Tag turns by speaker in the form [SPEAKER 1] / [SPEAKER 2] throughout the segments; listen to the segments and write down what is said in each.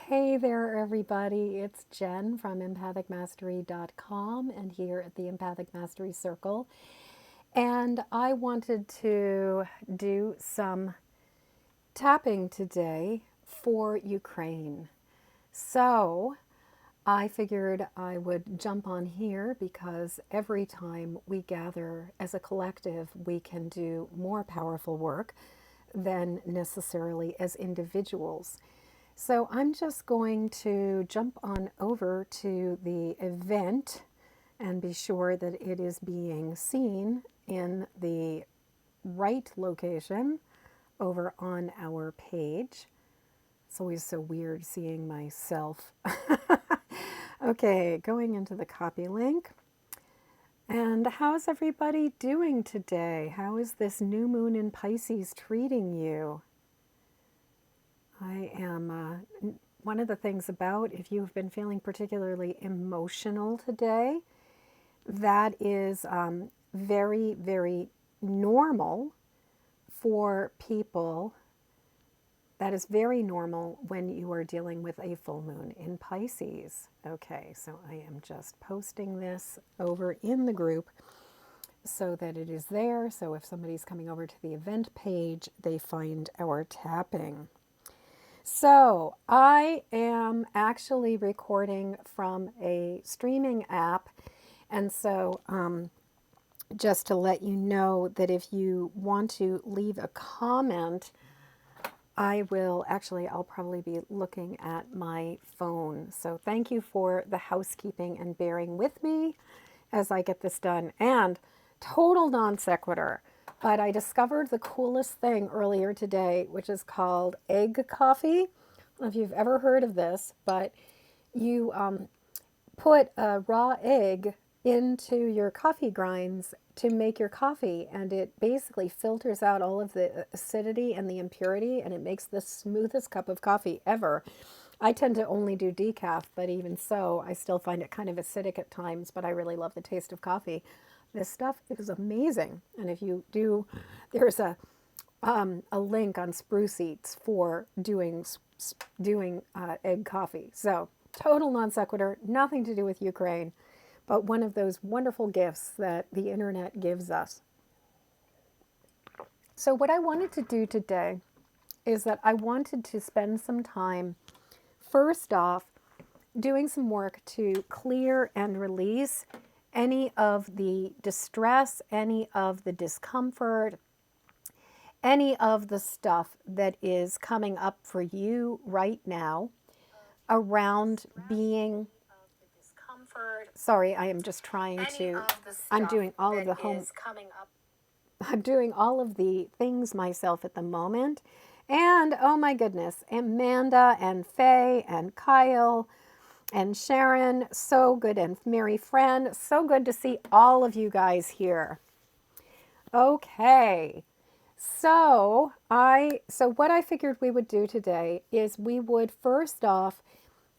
[SPEAKER 1] Hey there, everybody. It's Jen from empathicmastery.com and here at the Empathic Mastery Circle. And I wanted to do some tapping today for Ukraine. So I figured I would jump on here because every time we gather as a collective, we can do more powerful work than necessarily as individuals. So I'm just going to jump on over to the event and be sure that it is being seen in the right location over on our page. It's always so weird seeing myself. Okay, going into the copy link. And how's everybody doing today? How is this new moon in Pisces treating you? I am, one of the things about if you've been feeling particularly emotional today, that is very, very normal for people. That is very normal when you are dealing with a full moon in Pisces. Okay, so I am just posting this over in the group so that it is there. So if somebody's coming over to the event page, they find our tapping. So I am actually recording from a streaming app. And so just to let you know that if you want to leave a comment, I'll probably be looking at my phone. So thank you for the housekeeping and bearing with me as I get this done. And total non sequitur, but I discovered the coolest thing earlier today, which is called egg coffee. I don't know if you've ever heard of this, but you put a raw egg into your coffee grinds to make your coffee, and it basically filters out all of the acidity and the impurity, and it makes the smoothest cup of coffee ever. I tend to only do decaf, but even so, I still find it kind of acidic at times, but I really love the taste of coffee. This stuff is amazing. And if you do, there's a link on Spruce Eats for doing egg coffee. So total non sequitur, nothing to do with Ukraine, but one of those wonderful gifts that the internet gives us. So what I wanted to do today is that I wanted to spend some time, first off, doing some work to clear and release any of the distress, any of the discomfort, any of the stuff that is coming up for you right now around being. Sorry, I am just trying to. I'm doing all of the home. I'm doing all of the things myself at the moment. And oh my goodness, Amanda and Faye and Kyle and Sharon, so good, and Mary Friend, so good to see all of you guys here. Okay. So what I figured we would do today is we would first off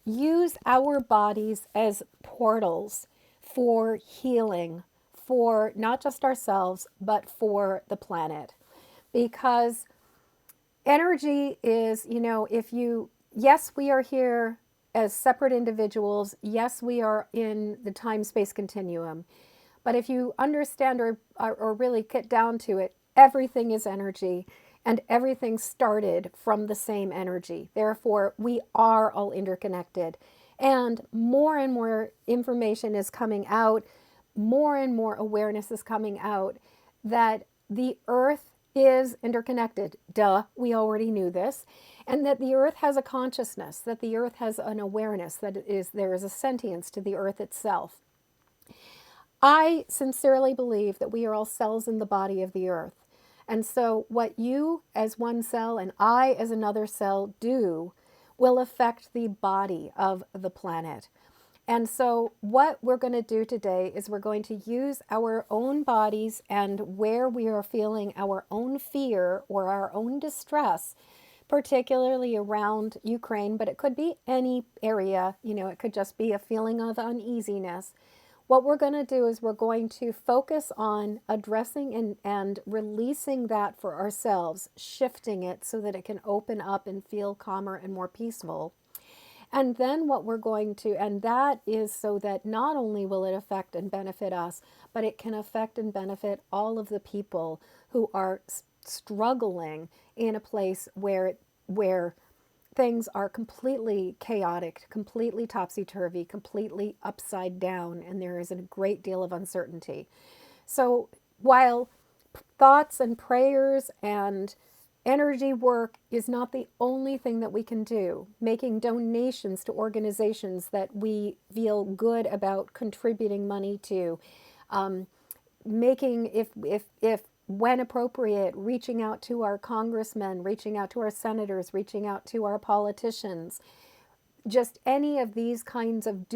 [SPEAKER 1] use our bodies as portals for healing, for not just ourselves, but for the planet. Because energy is, yes, we are here as separate individuals. Yes, we are in the time-space continuum. But if you understand or really get down to it, everything is energy and everything started from the same energy. Therefore, we are all interconnected. And more information is coming out, more and more awareness is coming out that the earth is interconnected. Duh, we already knew this. And that the earth has a consciousness, that the earth has an awareness, that there is a sentience to the earth itself. I sincerely believe that we are all cells in the body of the earth. And so what you as one cell and I as another cell do will affect the body of the planet. And so what we're going to do today is we're going to use our own bodies and where we are feeling our own fear or our own distress, particularly around Ukraine, but it could be any area, it could just be a feeling of uneasiness. What we're going to do is we're going to focus on addressing and releasing that for ourselves, shifting it so that it can open up and feel calmer and more peaceful. And then what we're going to, and that is so that not only will it affect and benefit us, but it can affect and benefit all of the people who are struggling in a place where things are completely chaotic, completely topsy-turvy, completely upside down, and there is a great deal of uncertainty. So while thoughts and prayers and energy work is not the only thing that we can do, making donations to organizations that we feel good about contributing money to, making, if when appropriate, reaching out to our congressmen, reaching out to our senators, reaching out to our politicians, just any of these kinds of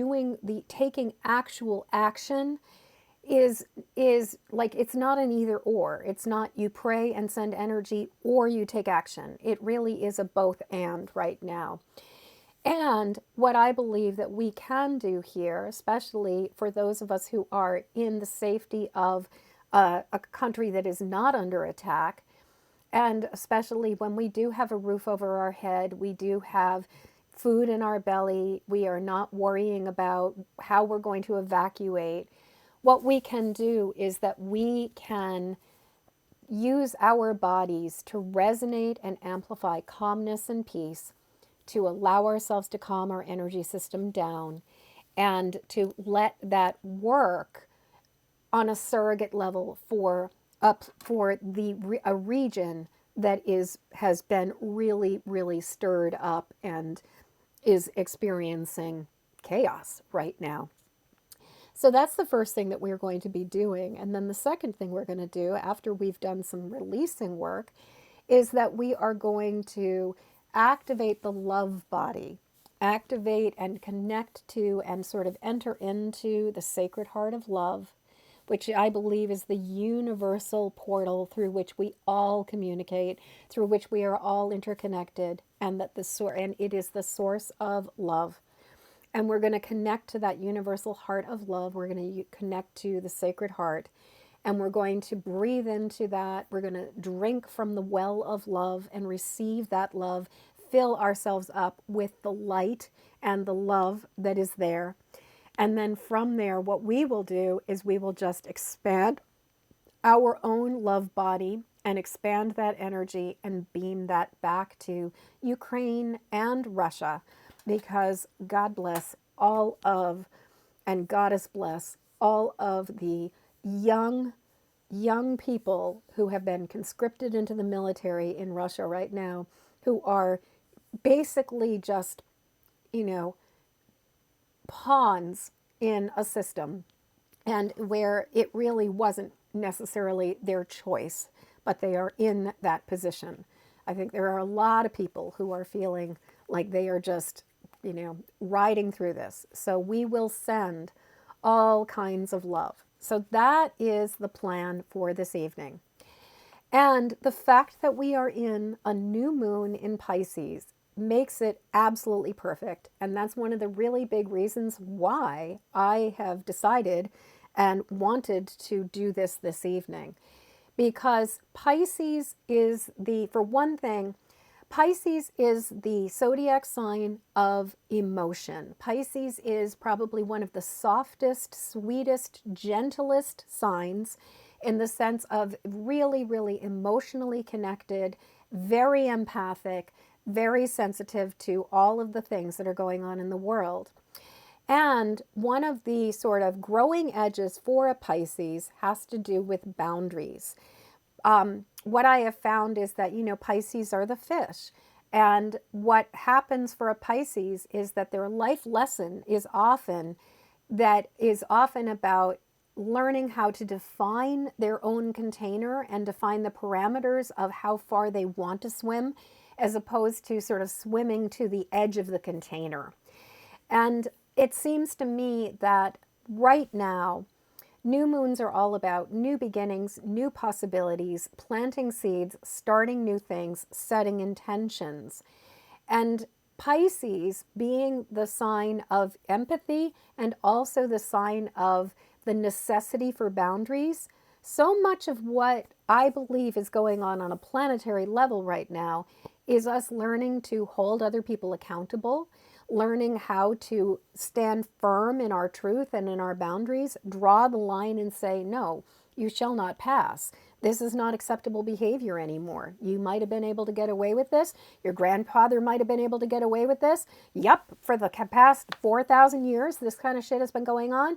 [SPEAKER 1] taking actual action is like, it's not an either or. It's not you pray and send energy or you take action. It really is a both and right now. And what I believe that we can do here, especially for those of us who are in the safety of a country that is not under attack, and especially when we do have a roof over our head, we do have food in our belly, we are not worrying about how we're going to evacuate. What we can do is that we can use our bodies to resonate and amplify calmness and peace, to allow ourselves to calm our energy system down, and to let that work on a surrogate level for a region that has been really stirred up and is experiencing chaos right now. So that's the first thing that we're going to be doing. And then the second thing we're going to do after we've done some releasing work is that we are going to activate the love body, activate and connect to and sort of enter into the sacred heart of love, which I believe is the universal portal through which we all communicate, through which we are all interconnected, and and it is the source of love. And we're going to connect to that universal heart of love. We're going to connect to the sacred heart. And we're going to breathe into that. We're going to drink from the well of love and receive that love, fill ourselves up with the light and the love that is there. And then from there, what we will do is we will just expand our own love body and expand that energy and beam that back to Ukraine and Russia, because God bless all of, and Goddess bless all of the young people who have been conscripted into the military in Russia right now, who are basically just, you know, pawns in a system, and where it really wasn't necessarily their choice, but they are in that position. I think there are a lot of people who are feeling like they are just, riding through this. So we will send all kinds of love. So that is the plan for this evening. And the fact that we are in a new moon in Pisces makes it absolutely perfect. And that's one of the really big reasons why I have decided and wanted to do this evening. Because Pisces is for one thing, Pisces is the zodiac sign of emotion. Pisces is probably one of the softest, sweetest, gentlest signs, in the sense of really emotionally connected, very empathic, very sensitive to all of the things that are going on in the world. And one of the sort of growing edges for a Pisces has to do with boundaries. What I have found is that, Pisces are the fish. And what happens for a Pisces is that their life lesson is often about learning how to define their own container and define the parameters of how far they want to swim, as opposed to sort of swimming to the edge of the container. And it seems to me that right now, new moons are all about new beginnings, new possibilities, planting seeds, starting new things, setting intentions. And Pisces being the sign of empathy and also the sign of the necessity for boundaries, so much of what I believe is going on a planetary level right now is us learning to hold other people accountable, learning how to stand firm in our truth and in our boundaries, draw the line and say, no, you shall not pass. This is not acceptable behavior anymore. You might have been able to get away with this. Your grandfather might have been able to get away with this. Yep, for the past 4,000 years, this kind of shit has been going on.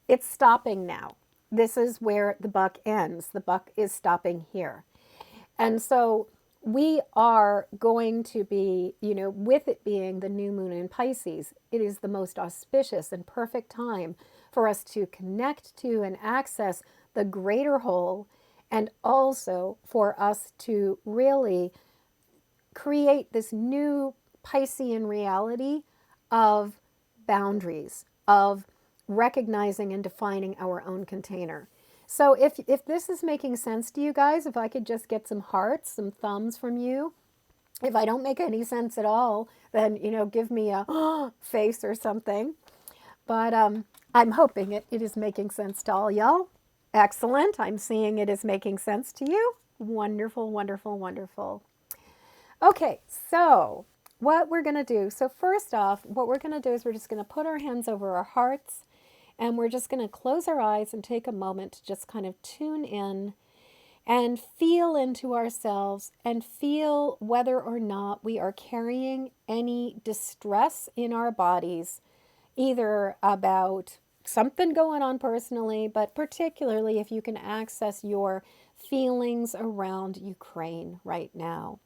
[SPEAKER 1] It's stopping now. This is where the buck ends. The buck is stopping here. And so we are going to be, with it being the new moon in Pisces, it is the most auspicious and perfect time for us to connect to and access the greater whole, and also for us to really create this new Piscean reality of boundaries, of recognizing and defining our own container. So if this is making sense to you guys, if I could just get some hearts, some thumbs from you. If I don't make any sense at all, then, give me a face or something. But I'm hoping it is making sense to all y'all. Excellent. I'm seeing it is making sense to you. Wonderful, wonderful, wonderful. Okay, so what we're going to do. So first off, what we're going to do is we're just going to put our hands over our hearts, and we're just going to close our eyes and take a moment to just kind of tune in and feel into ourselves and feel whether or not we are carrying any distress in our bodies, either about something going on personally, but particularly if you can access your feelings around Ukraine right now.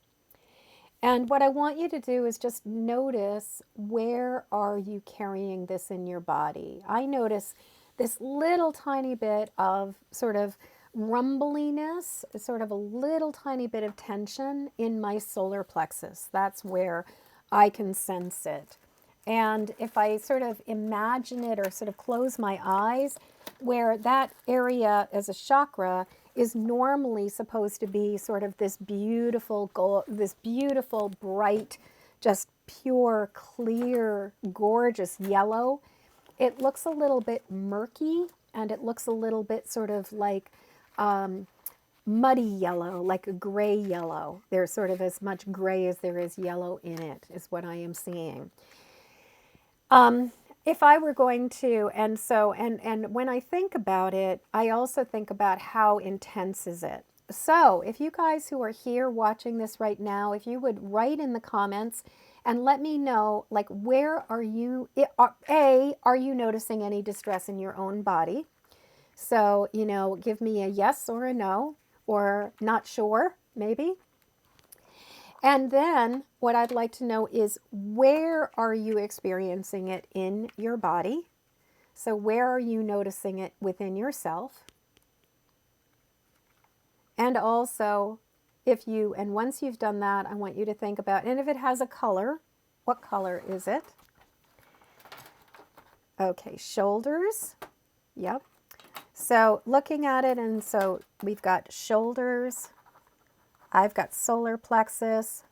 [SPEAKER 1] And what I want you to do is just notice, where are you carrying this in your body? I notice this little tiny bit of sort of rumbliness, sort of a little tiny bit of tension in my solar plexus. That's where I can sense it. And if I sort of imagine it or sort of close my eyes, where that area as a chakra is normally supposed to be sort of this beautiful gold, this beautiful, bright, just pure, clear, gorgeous yellow. It looks a little bit murky, and it looks a little bit sort of like muddy yellow, like a gray yellow. There's sort of as much gray as there is yellow in it, is what I am seeing. If I were going to, and when I think about it, I also think about how intense is it. So if you guys who are here watching this right now, if you would write in the comments and let me know, like, where are you, are you noticing any distress in your own body? So, give me a yes or a no, or not sure, maybe. And then what I'd like to know is, where are you experiencing it in your body? So where are you noticing it within yourself? And also, once you've done that, I want you to think about, and if it has a color, what color is it? Okay, shoulders. Yep. So looking at it, and so we've got shoulders. I've got solar plexus.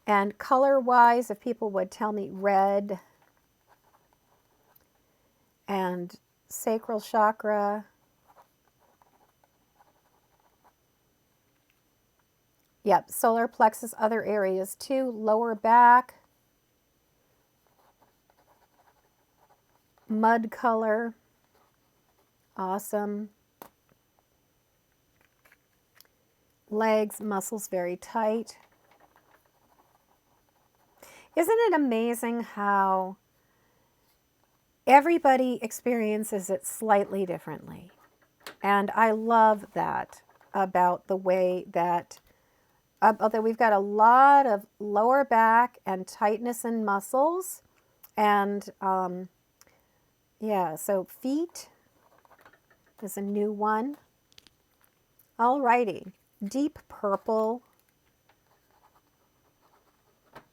[SPEAKER 1] And color-wise, if people would tell me, red and sacral chakra. Yep, solar plexus, other areas too, lower back, mud color, awesome. Legs, muscles very tight. Isn't it amazing how everybody experiences it slightly differently? And I love that about the way that, although we've got a lot of lower back and tightness in muscles, and yeah, so feet is a new one. Alrighty. Deep purple.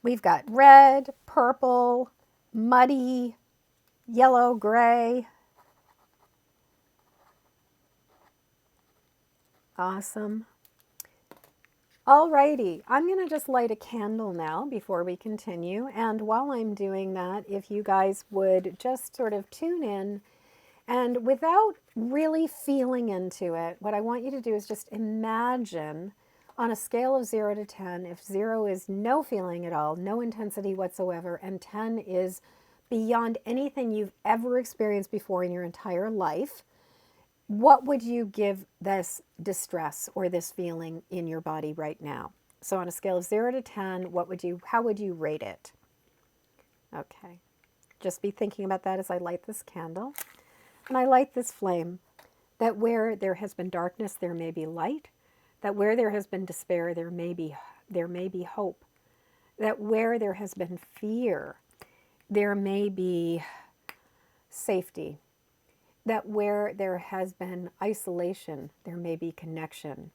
[SPEAKER 1] We've got red, purple, muddy, yellow, gray. Awesome. Alrighty, I'm going to just light a candle now before we continue. And while I'm doing that, if you guys would just sort of tune in, and without really feeling into it, what I want you to do is just imagine On a scale of 0 to 10, if 0 is no feeling at all, no intensity whatsoever, and 10 is beyond anything you've ever experienced before in your entire life, what would you give this distress or this feeling in your body right now? So on a scale of 0 to 10, how would you rate it? Okay. Just be thinking about that as I light this candle. And I light this flame, that where there has been darkness, there may be light. That where there has been despair, there may be hope. That where there has been fear, there may be safety. That where there has been isolation, there may be connection.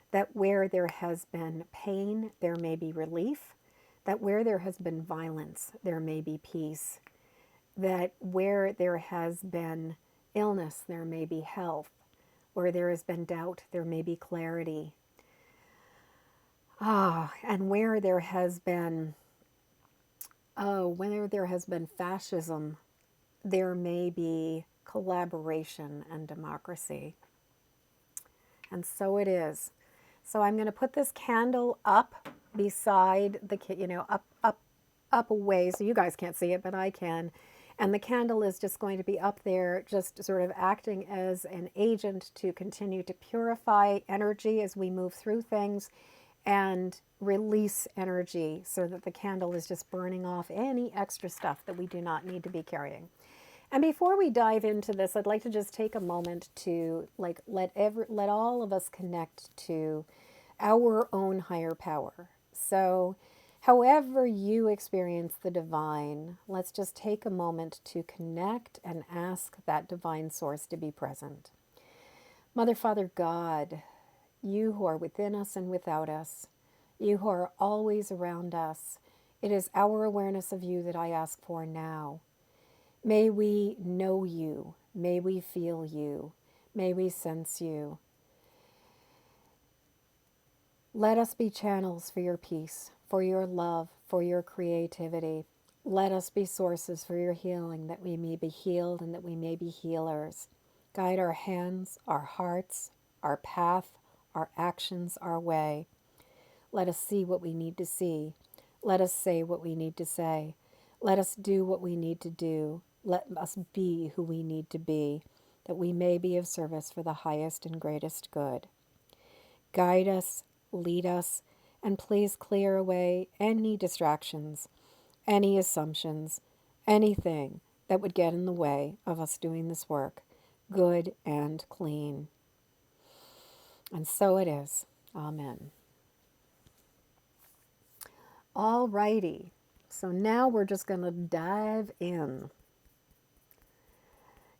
[SPEAKER 1] That where there has been pain, there may be relief. That where there has been violence, there may be peace. That where there has been illness, there may be health. Where there has been doubt, there may be clarity. And where there has been, fascism, there may be collaboration and democracy. And so it is. So I'm going to put this candle up beside the, up away, so you guys can't see it, but I can. And the candle is just going to be up there, just sort of acting as an agent to continue to purify energy as we move through things and release energy, so that the candle is just burning off any extra stuff that we do not need to be carrying. And before we dive into this, I'd like to just take a moment to let all of us connect to our own higher power. So however you experience the divine, let's just take a moment to connect and ask that divine source to be present. Mother, Father, God, you who are within us and without us, you who are always around us, it is our awareness of you that I ask for now. May we know you, may we feel you, may we sense you. Let us be channels for your peace, for your love, for your creativity. Let us be sources for your healing, that we may be healed and that we may be healers. Guide our hands, our hearts, our path, our actions, our way. Let us see what we need to see. Let us say what we need to say. Let us do what we need to do. Let us be who we need to be, that we may be of service for the highest and greatest good. Guide us, lead us, and please clear away any distractions, any assumptions, anything that would get in the way of us doing this work, good and clean. And so it is. Amen. All righty. So now we're just going to dive in.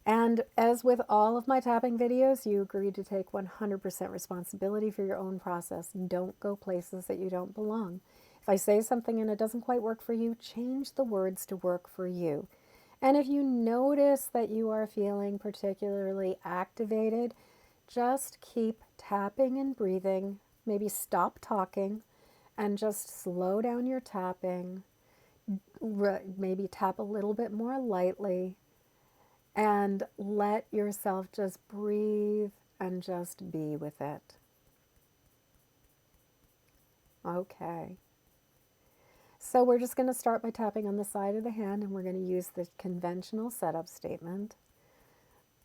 [SPEAKER 1] And as with all of my tapping videos, you agreed to take 100% responsibility for your own process. Don't go places that you don't belong. If I say something and it doesn't quite work for you, change the words to work for you. And if you notice that you are feeling particularly activated, just keep tapping and breathing. Maybe stop talking and just slow down your tapping. Maybe tap a little bit more lightly. And let yourself just breathe and just be with it. Okay. So we're just going to start by tapping on the side of the hand, and we're going to use the conventional setup statement,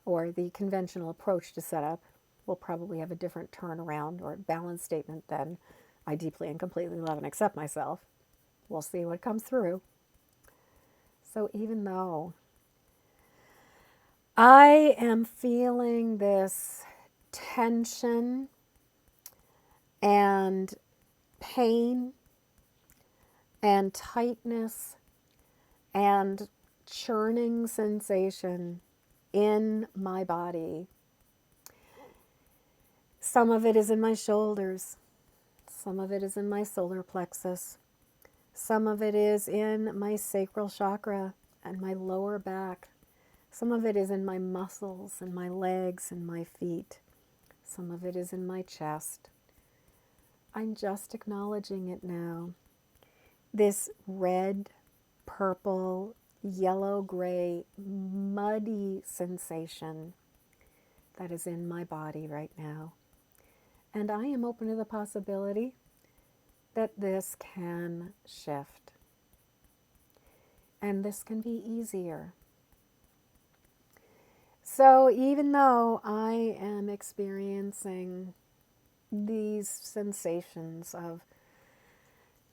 [SPEAKER 1] or the conventional approach to setup. We'll probably have a different turnaround or balance statement than I deeply and completely love and accept myself. We'll see what comes through. So even though I am feeling this tension and pain and tightness and churning sensation in my body. Some of it is in my shoulders. Some of it is in my solar plexus. Some of it is in my sacral chakra and my lower back. Some of it is in my muscles and my legs and my feet. Some of it is in my chest. I'm just acknowledging it now. This red, purple, yellow, gray, muddy sensation that is in my body right now. And I am open to the possibility that this can shift and this can be easier. So even though I am experiencing these sensations of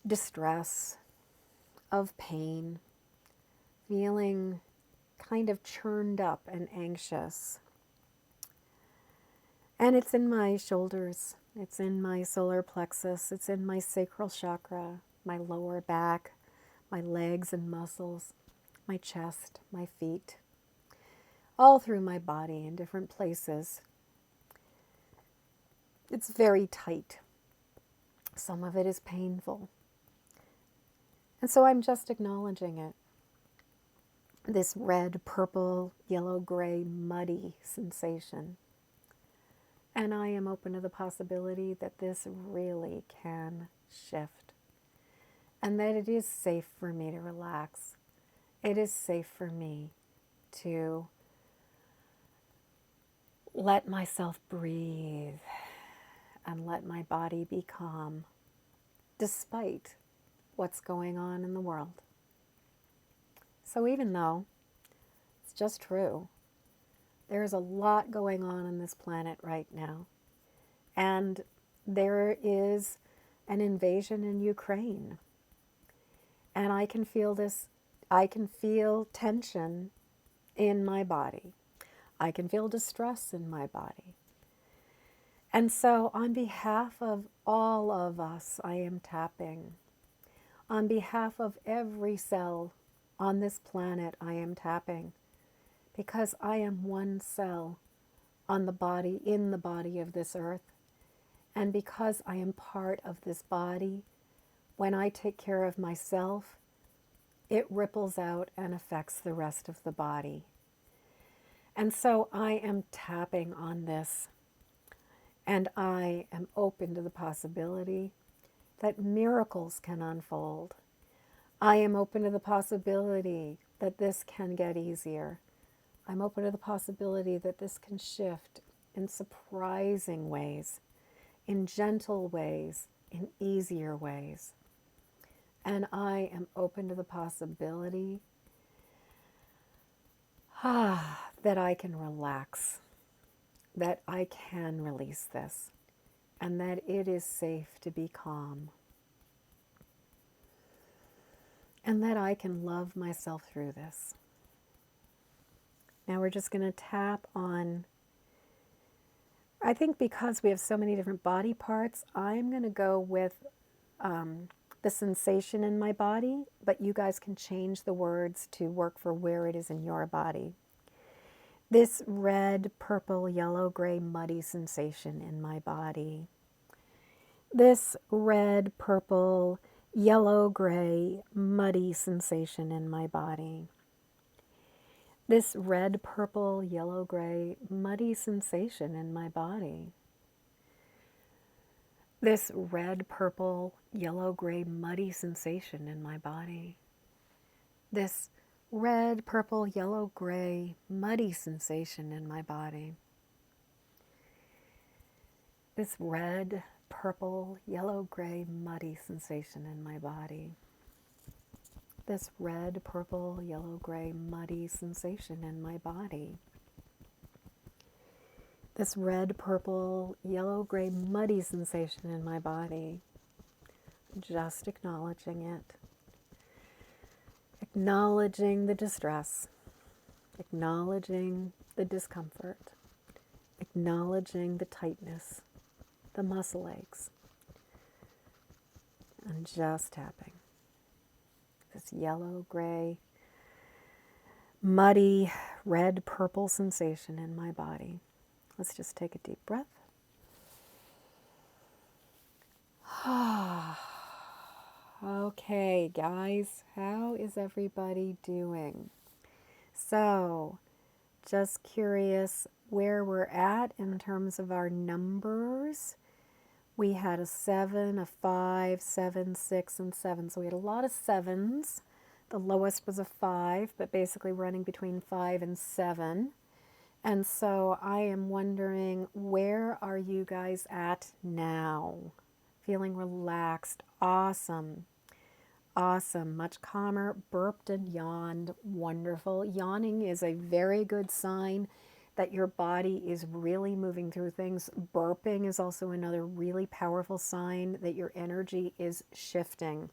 [SPEAKER 1] distress, of pain, feeling kind of churned up and anxious, and it's in my shoulders, it's in my solar plexus, it's in my sacral chakra, my lower back, my legs and muscles, my chest, my feet, all through my body in different places. It's very tight. Some of it is painful. And so I'm just acknowledging it. This red, purple, yellow, gray, muddy sensation. And I am open to the possibility that this really can shift. And that it is safe for me to relax. It is safe for me to let myself breathe and let my body be calm, despite what's going on in the world. So even though it's just true, there's a lot going on this planet right now. And there is an invasion in Ukraine. And I can feel this, I can feel tension in my body. I can feel distress in my body. And so on behalf of all of us, I am tapping. On behalf of every cell on this planet, I am tapping. Because I am one cell on the body, in the body of this earth. And because I am part of this body, when I take care of myself, it ripples out and affects the rest of the body. And so I am tapping on this. And I am open to the possibility that miracles can unfold. I am open to the possibility that this can get easier. I'm open to the possibility that this can shift in surprising ways, in gentle ways, in easier ways. And I am open to the possibility that I can relax, that I can release this, and that it is safe to be calm, and that I can love myself through this. Now we're just going to tap on, I think because we have so many different body parts, I'm going to go with the sensation in my body, but you guys can change the words to work for where it is in your body. This red, purple, yellow, gray, muddy sensation in my body. This red, purple, yellow, gray, muddy sensation in my body. This red, purple, yellow, gray, muddy sensation in my body. This red, purple, yellow, gray, muddy sensation in my body. This red, purple, yellow, gray, muddy sensation in my body. This red, purple, yellow, gray, muddy sensation in my body. This red, purple, yellow, gray, muddy sensation in my body. This red, purple, yellow, gray, muddy sensation in my body. Just acknowledging it. Acknowledging the distress. Acknowledging the discomfort. Acknowledging the tightness, the muscle aches. And just tapping. This yellow, gray, muddy, red, purple sensation in my body. Let's just take a deep breath. Okay, guys, how is everybody doing? So, just curious where we're at in terms of our numbers. We had a 7, a 5, 7, 6, and 7. So we had a lot of 7s. The lowest was a 5, but basically running between 5 and 7. And so I am wondering, where are you guys at now? Feeling relaxed. Awesome. Awesome. Much calmer. Burped and yawned. Wonderful. Yawning is a very good sign that your body is really moving through things. Burping is also another really powerful sign that your energy is shifting.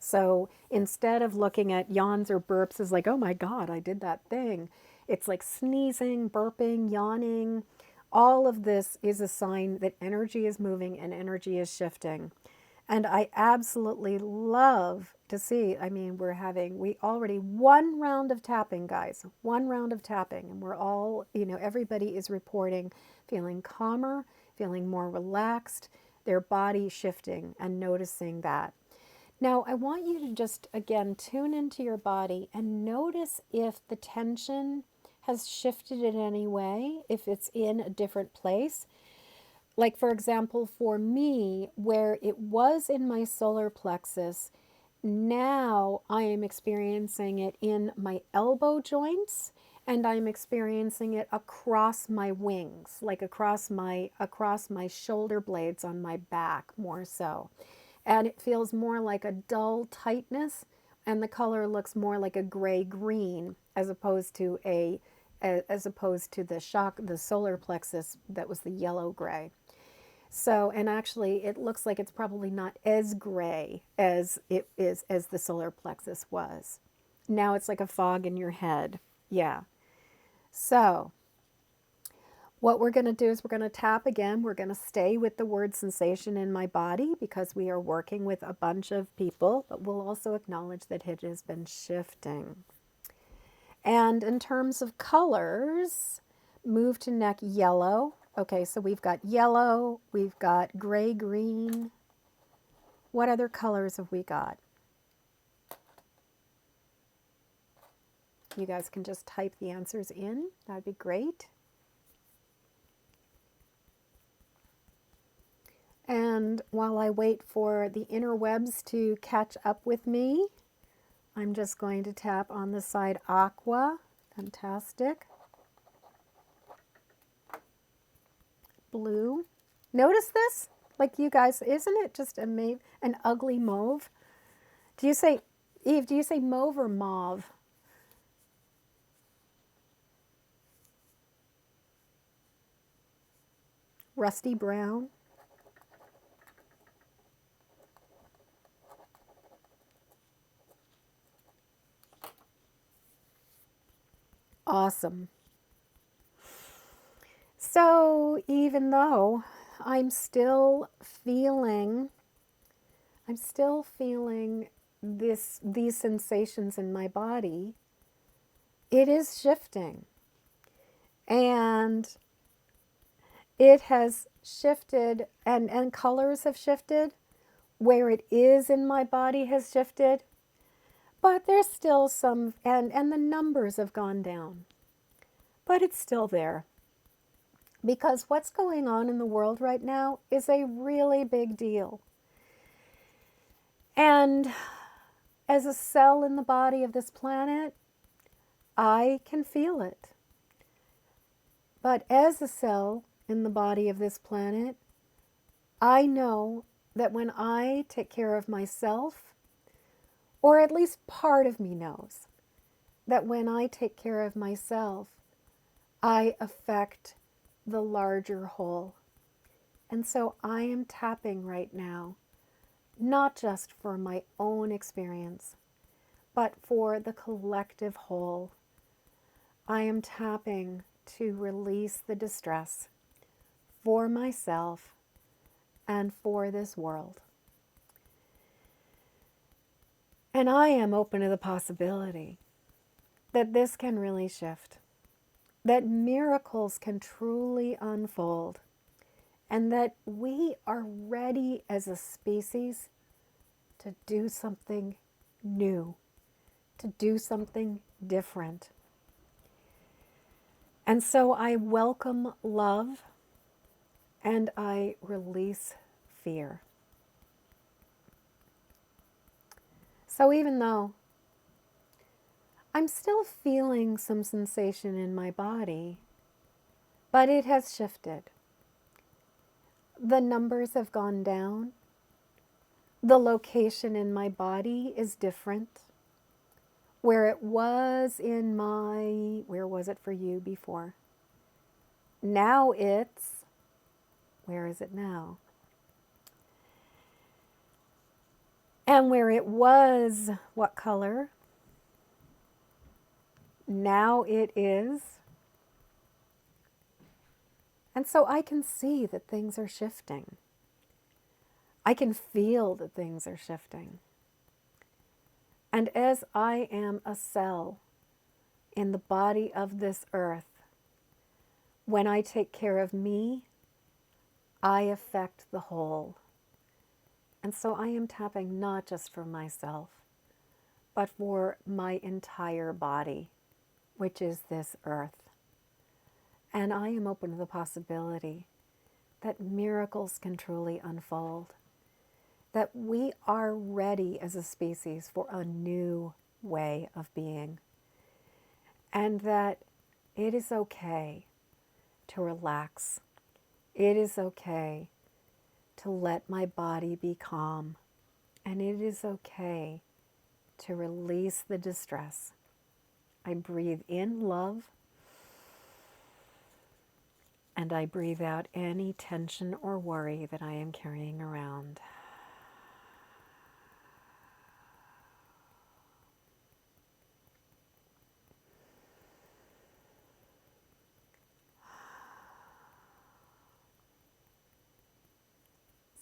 [SPEAKER 1] So instead of looking at yawns or burps as like, oh my God, I did that thing, it's like sneezing, burping, yawning. All of this is a sign that energy is moving and energy is shifting. And I absolutely love to see. I mean, we already one round of tapping, guys, one round of tapping. And we're all, everybody is reporting feeling calmer, feeling more relaxed, their body shifting and noticing that. Now, I want you to just, again, tune into your body and notice if the tension has shifted in any way, if it's in a different place. Like, for example, for me, where it was in my solar plexus, now I am experiencing it in my elbow joints, and I'm experiencing it across my wings, like across my shoulder blades on my back more so. And it feels more like a dull tightness, and the color looks more like a gray green as opposed to the solar plexus that was the yellow gray. So, and actually, it looks like it's probably not as gray as the solar plexus was. Now it's like a fog in your head. Yeah. So, what we're going to do is we're going to tap again. We're going to stay with the word sensation in my body because we are working with a bunch of people, but we'll also acknowledge that it has been shifting. And in terms of colors, move to neck yellow. Okay, so we've got yellow, we've got gray green. What other colors have we got? You guys can just type the answers in. That'd be great. And while I wait for the interwebs to catch up with me, I'm just going to tap on the side aqua. Fantastic. Blue. Notice this? Like, you guys, isn't it just an ugly mauve? Do you say, Eve, do you say mauve or mauve? Rusty brown. Awesome. So even though I'm still feeling these sensations in my body, it is shifting. And it has shifted, and colors have shifted. Where it is in my body has shifted. But there's still some, and the numbers have gone down. But it's still there. Because what's going on in the world right now is a really big deal. And as a cell in the body of this planet, I can feel it. But as a cell in the body of this planet, I know that when I take care of myself, or at least part of me knows, that when I take care of myself, I affect the larger whole. And so I am tapping right now, not just for my own experience, but for the collective whole. I am tapping to release the distress for myself and for this world. And I am open to the possibility that this can really shift, that miracles can truly unfold, and that we are ready as a species to do something new, to do something different. And so I welcome love and I release fear. So even though I'm still feeling some sensation in my body, but it has shifted. The numbers have gone down. The location in my body is different. Where it was in my, where was it for you before? Now it's, where is it now? And where it was, what color? Now it is. And so I can see that things are shifting. I can feel that things are shifting. And as I am a cell in the body of this earth, when I take care of me, I affect the whole. And so I am tapping not just for myself, but for my entire body, which is this earth. And I am open to the possibility that miracles can truly unfold, that we are ready as a species for a new way of being, and that it is okay to relax. It is okay to let my body be calm, and it is okay to release the distress. I breathe in love, and I breathe out any tension or worry that I am carrying around.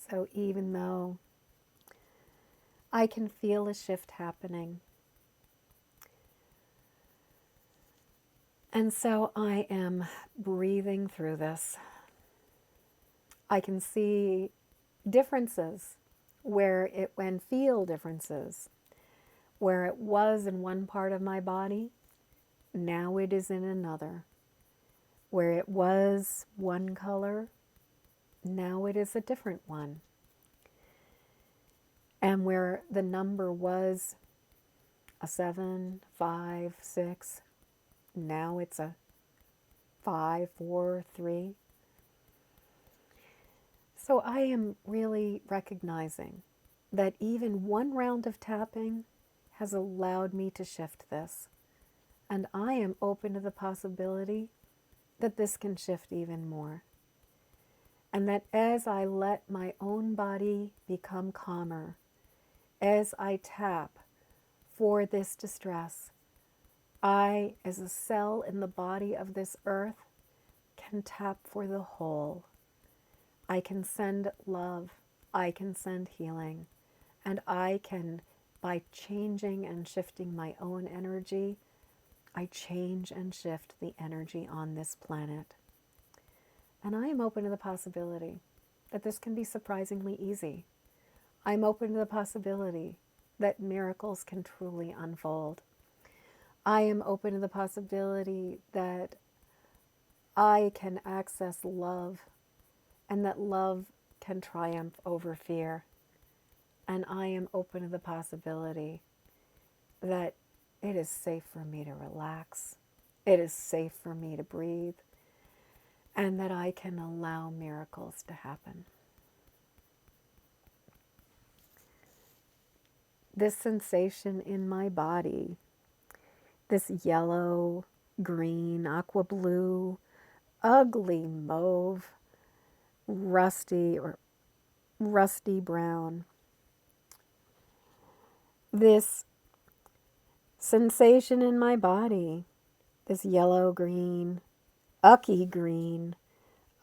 [SPEAKER 1] So even though I can feel a shift happening, and so I am breathing through this, I can see differences and feel differences. Where it was in one part of my body, now it is in another. Where it was one color, now it is a different one. And where the number was a 7, 5, 6, now it's a 5, 4, 3. So I am really recognizing that even one round of tapping has allowed me to shift this. And I am open to the possibility that this can shift even more. And that as I let my own body become calmer, as I tap for this distress, I, as a cell in the body of this earth, can tap for the whole. I can send love, I can send healing, and I can, by changing and shifting my own energy, I change and shift the energy on this planet. And I am open to the possibility that this can be surprisingly easy. I'm open to the possibility that miracles can truly unfold. I am open to the possibility that I can access love and that love can triumph over fear. And I am open to the possibility that it is safe for me to relax. It is safe for me to breathe. And that I can allow miracles to happen. This sensation in my body, this yellow, green, aqua blue, ugly mauve, rusty brown. This sensation in my body, this yellow green, ucky green,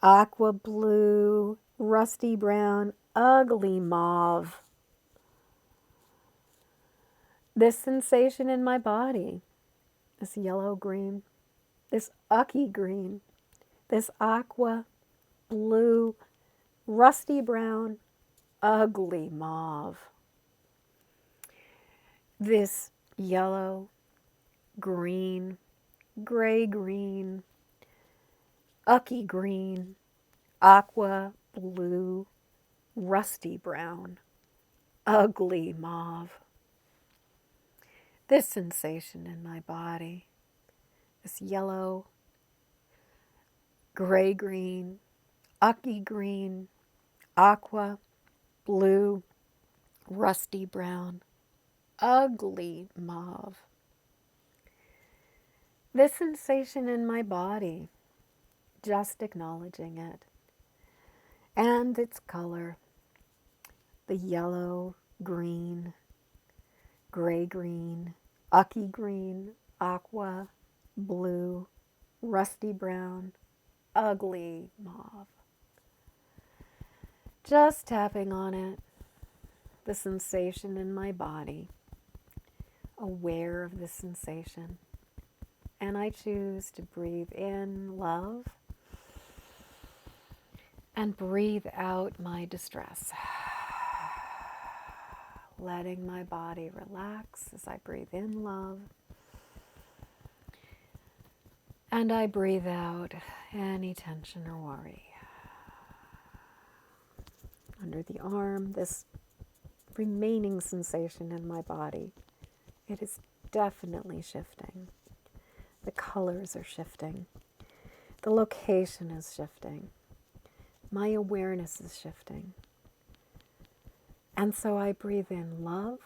[SPEAKER 1] aqua blue, rusty brown, ugly mauve. This sensation in my body, this yellow green, this ucky green, this aqua blue, rusty brown, ugly mauve. This yellow, green, gray green, ucky green, aqua blue, rusty brown, ugly mauve. This sensation in my body, this yellow, gray-green, aki green, aqua, blue, rusty brown, ugly mauve. This sensation in my body, just acknowledging it. And its color, the yellow, green, gray-green, aki green, aqua, blue, rusty brown, ugly mauve. Just tapping on it, the sensation in my body, aware of the sensation. And I choose to breathe in love and breathe out my distress. Letting my body relax as I breathe in love. And I breathe out any tension or worry. Under the arm, this remaining sensation in my body, it is definitely shifting. The colors are shifting. The location is shifting. My awareness is shifting. And so I breathe in love,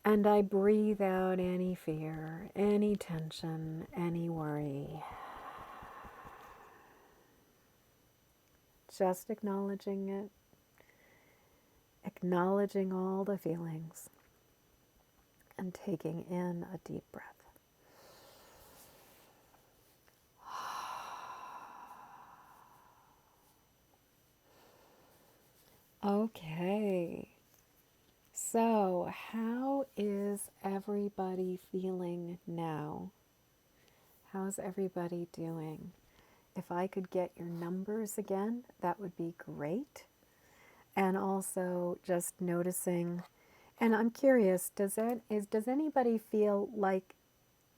[SPEAKER 1] and I breathe out any fear, any tension, any worry. Just acknowledging it, acknowledging all the feelings, and taking in a deep breath. Okay, so how is everybody feeling now? How's everybody doing? If I could get your numbers again, that would be great. And also just noticing, and I'm curious, does anybody feel like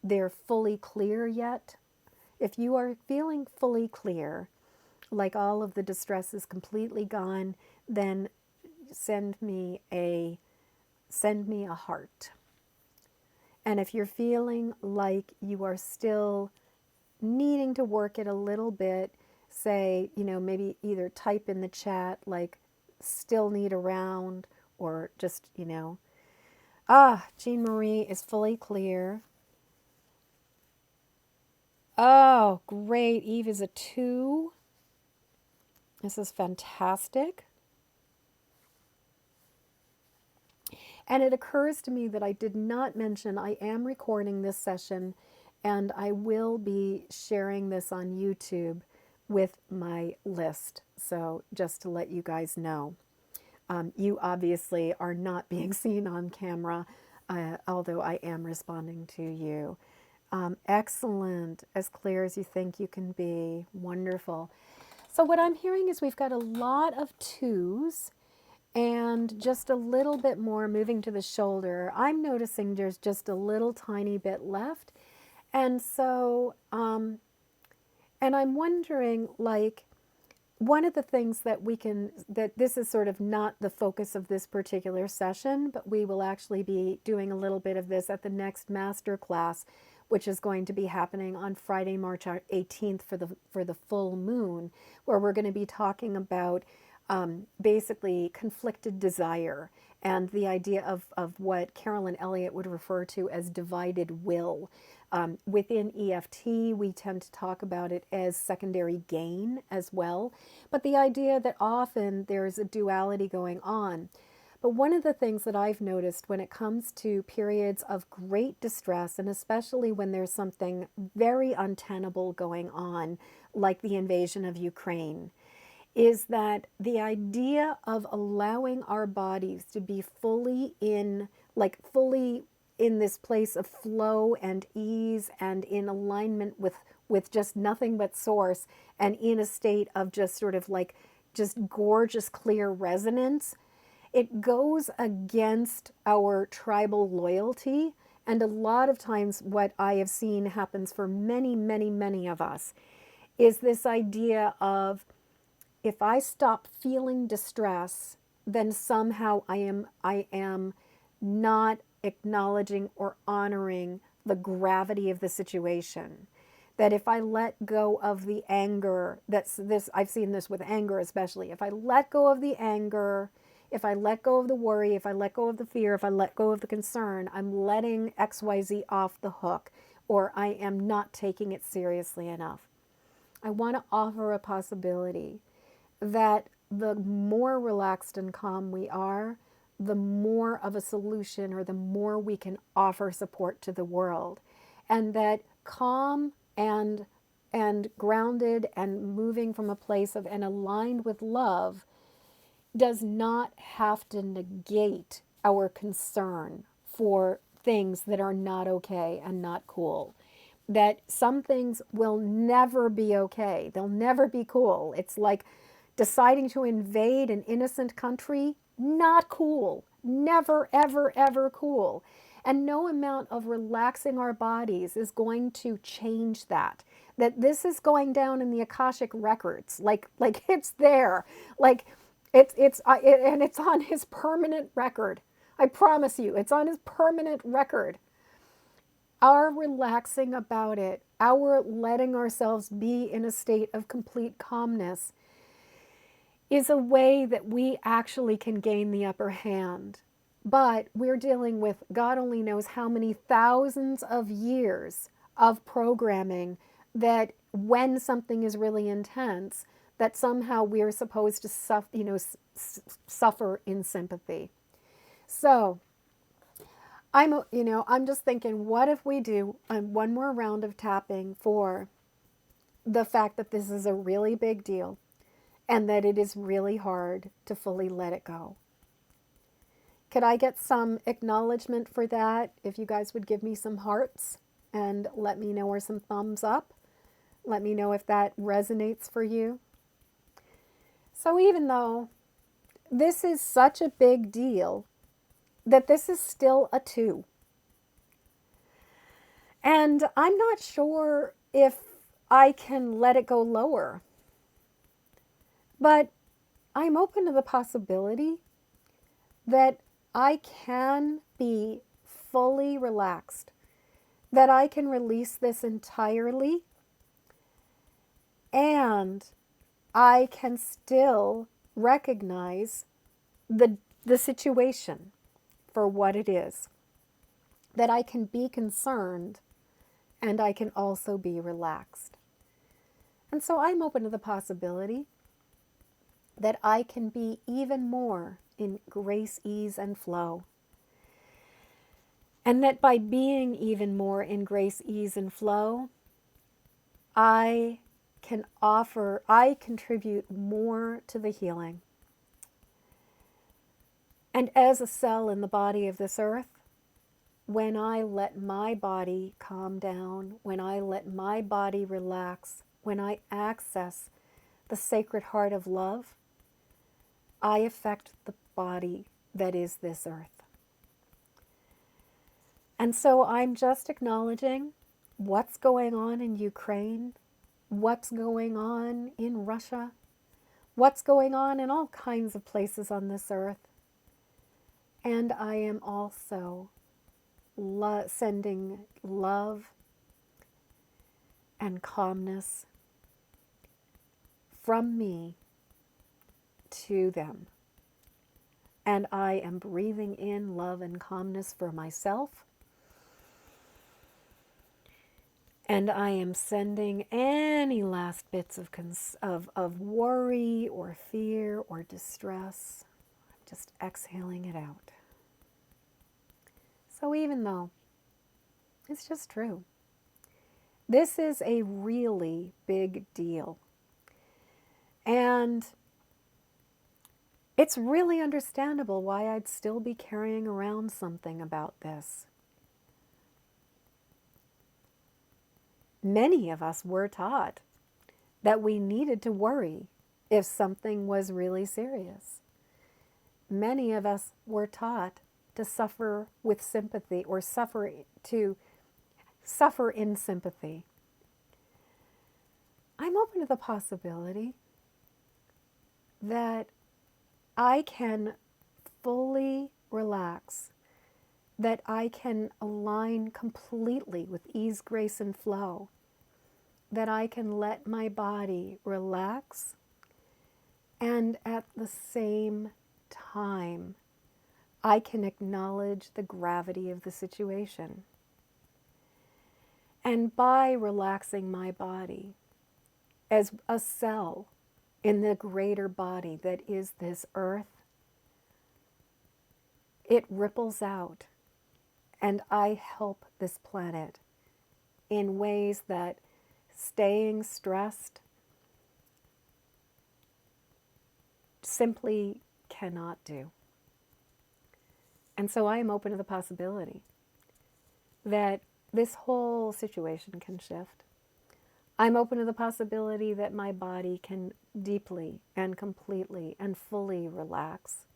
[SPEAKER 1] they're fully clear yet? If you are feeling fully clear, like all of the distress is completely gone, then send me a heart. And if you're feeling like you are still needing to work it a little bit, say, maybe either type in the chat like still need a round, or just, Jean Marie is fully clear. Oh, great. Eve is a 2. This is fantastic. And it occurs to me that I did not mention I am recording this session, and I will be sharing this on YouTube with my list. So just to let you guys know. You obviously are not being seen on camera, although I am responding to you. Excellent. As clear as you think you can be. Wonderful. So what I'm hearing is we've got a lot of 2s and just a little bit more moving to the shoulder. I'm noticing there's just a little tiny bit left. And so, and I'm wondering, like, one of the things that that this is sort of not the focus of this particular session, but we will actually be doing a little bit of this at the next master class, which is going to be happening on Friday, March 18th for the full moon, where we're going to be talking about basically conflicted desire and the idea of what Carolyn Elliott would refer to as divided will. Within EFT, we tend to talk about it as secondary gain as well, but the idea that often there's a duality going on. But one of the things that I've noticed when it comes to periods of great distress, and especially when there's something very untenable going on, like the invasion of Ukraine, is that the idea of allowing our bodies to be fully in this place of flow and ease and in alignment with just nothing but source, and in a state of just sort of like just gorgeous clear resonance, it goes against our tribal loyalty. And a lot of times what I have seen happens for many, many, many of us is this idea of, if I stop feeling distress, then somehow I am not acknowledging or honoring the gravity of the situation. That if I let go of the anger, that's this, I've seen this with anger especially. If I let go of the anger, if I let go of the worry, if I let go of the fear, if I let go of the concern, I'm letting XYZ off the hook, or I am not taking it seriously enough. I want to offer a possibility that the more relaxed and calm we are, the more of a solution or the more we can offer support to the world. And that calm and grounded and moving from a place of and aligned with love does not have to negate our concern for things that are not okay and not cool. That some things will never be okay. They'll never be cool. It's like deciding to invade an innocent country, not cool. Never, ever, ever cool. And no amount of relaxing our bodies is going to change that. That this is going down in the Akashic records, like it's there, like and it's on his permanent record. I promise you, it's on his permanent record. Our relaxing about it, our letting ourselves be in a state of complete calmness is a way that we actually can gain the upper hand. But we're dealing with God only knows how many thousands of years of programming that when something is really intense, that somehow we're supposed to suffer in sympathy. So I'm just thinking, what if we do one more round of tapping for the fact that this is a really big deal and that it is really hard to fully let it go. Could I get some acknowledgement for that? If you guys would give me some hearts and let me know, or some thumbs up. Let me know if that resonates for you. So even though this is such a big deal, that this is still a 2. And I'm not sure if I can let it go lower. But I'm open to the possibility that I can be fully relaxed, that I can release this entirely, and I can still recognize the situation for what it is, that I can be concerned and I can also be relaxed. And so I'm open to the possibility that I can be even more in grace, ease, and flow. And that by being even more in grace, ease, and flow, I contribute more to the healing. And as a cell in the body of this earth, when I let my body calm down, when I let my body relax, when I access the sacred heart of love, I affect the body that is this earth. And so I'm just acknowledging what's going on in Ukraine, what's going on in Russia, what's going on in all kinds of places on this earth. And I am also sending love and calmness from me to them. And I am breathing in love and calmness for myself. And I am sending any last bits of worry or fear or distress. I'm just exhaling it out. So even though it's just true, this is a really big deal. And it's really understandable why I'd still be carrying around something about this. Many of us were taught that we needed to worry if something was really serious. Many of us were taught to suffer with sympathy, or suffer in sympathy. I'm open to the possibility that I can fully relax, that I can align completely with ease, grace, and flow, that I can let my body relax, and at the same time, I can acknowledge the gravity of the situation. And by relaxing my body as a cell in the greater body that is this earth, it ripples out, and I help this planet in ways that staying stressed simply cannot do. And so I am open to the possibility that this whole situation can shift. I'm open to the possibility that my body can deeply and completely and fully relax.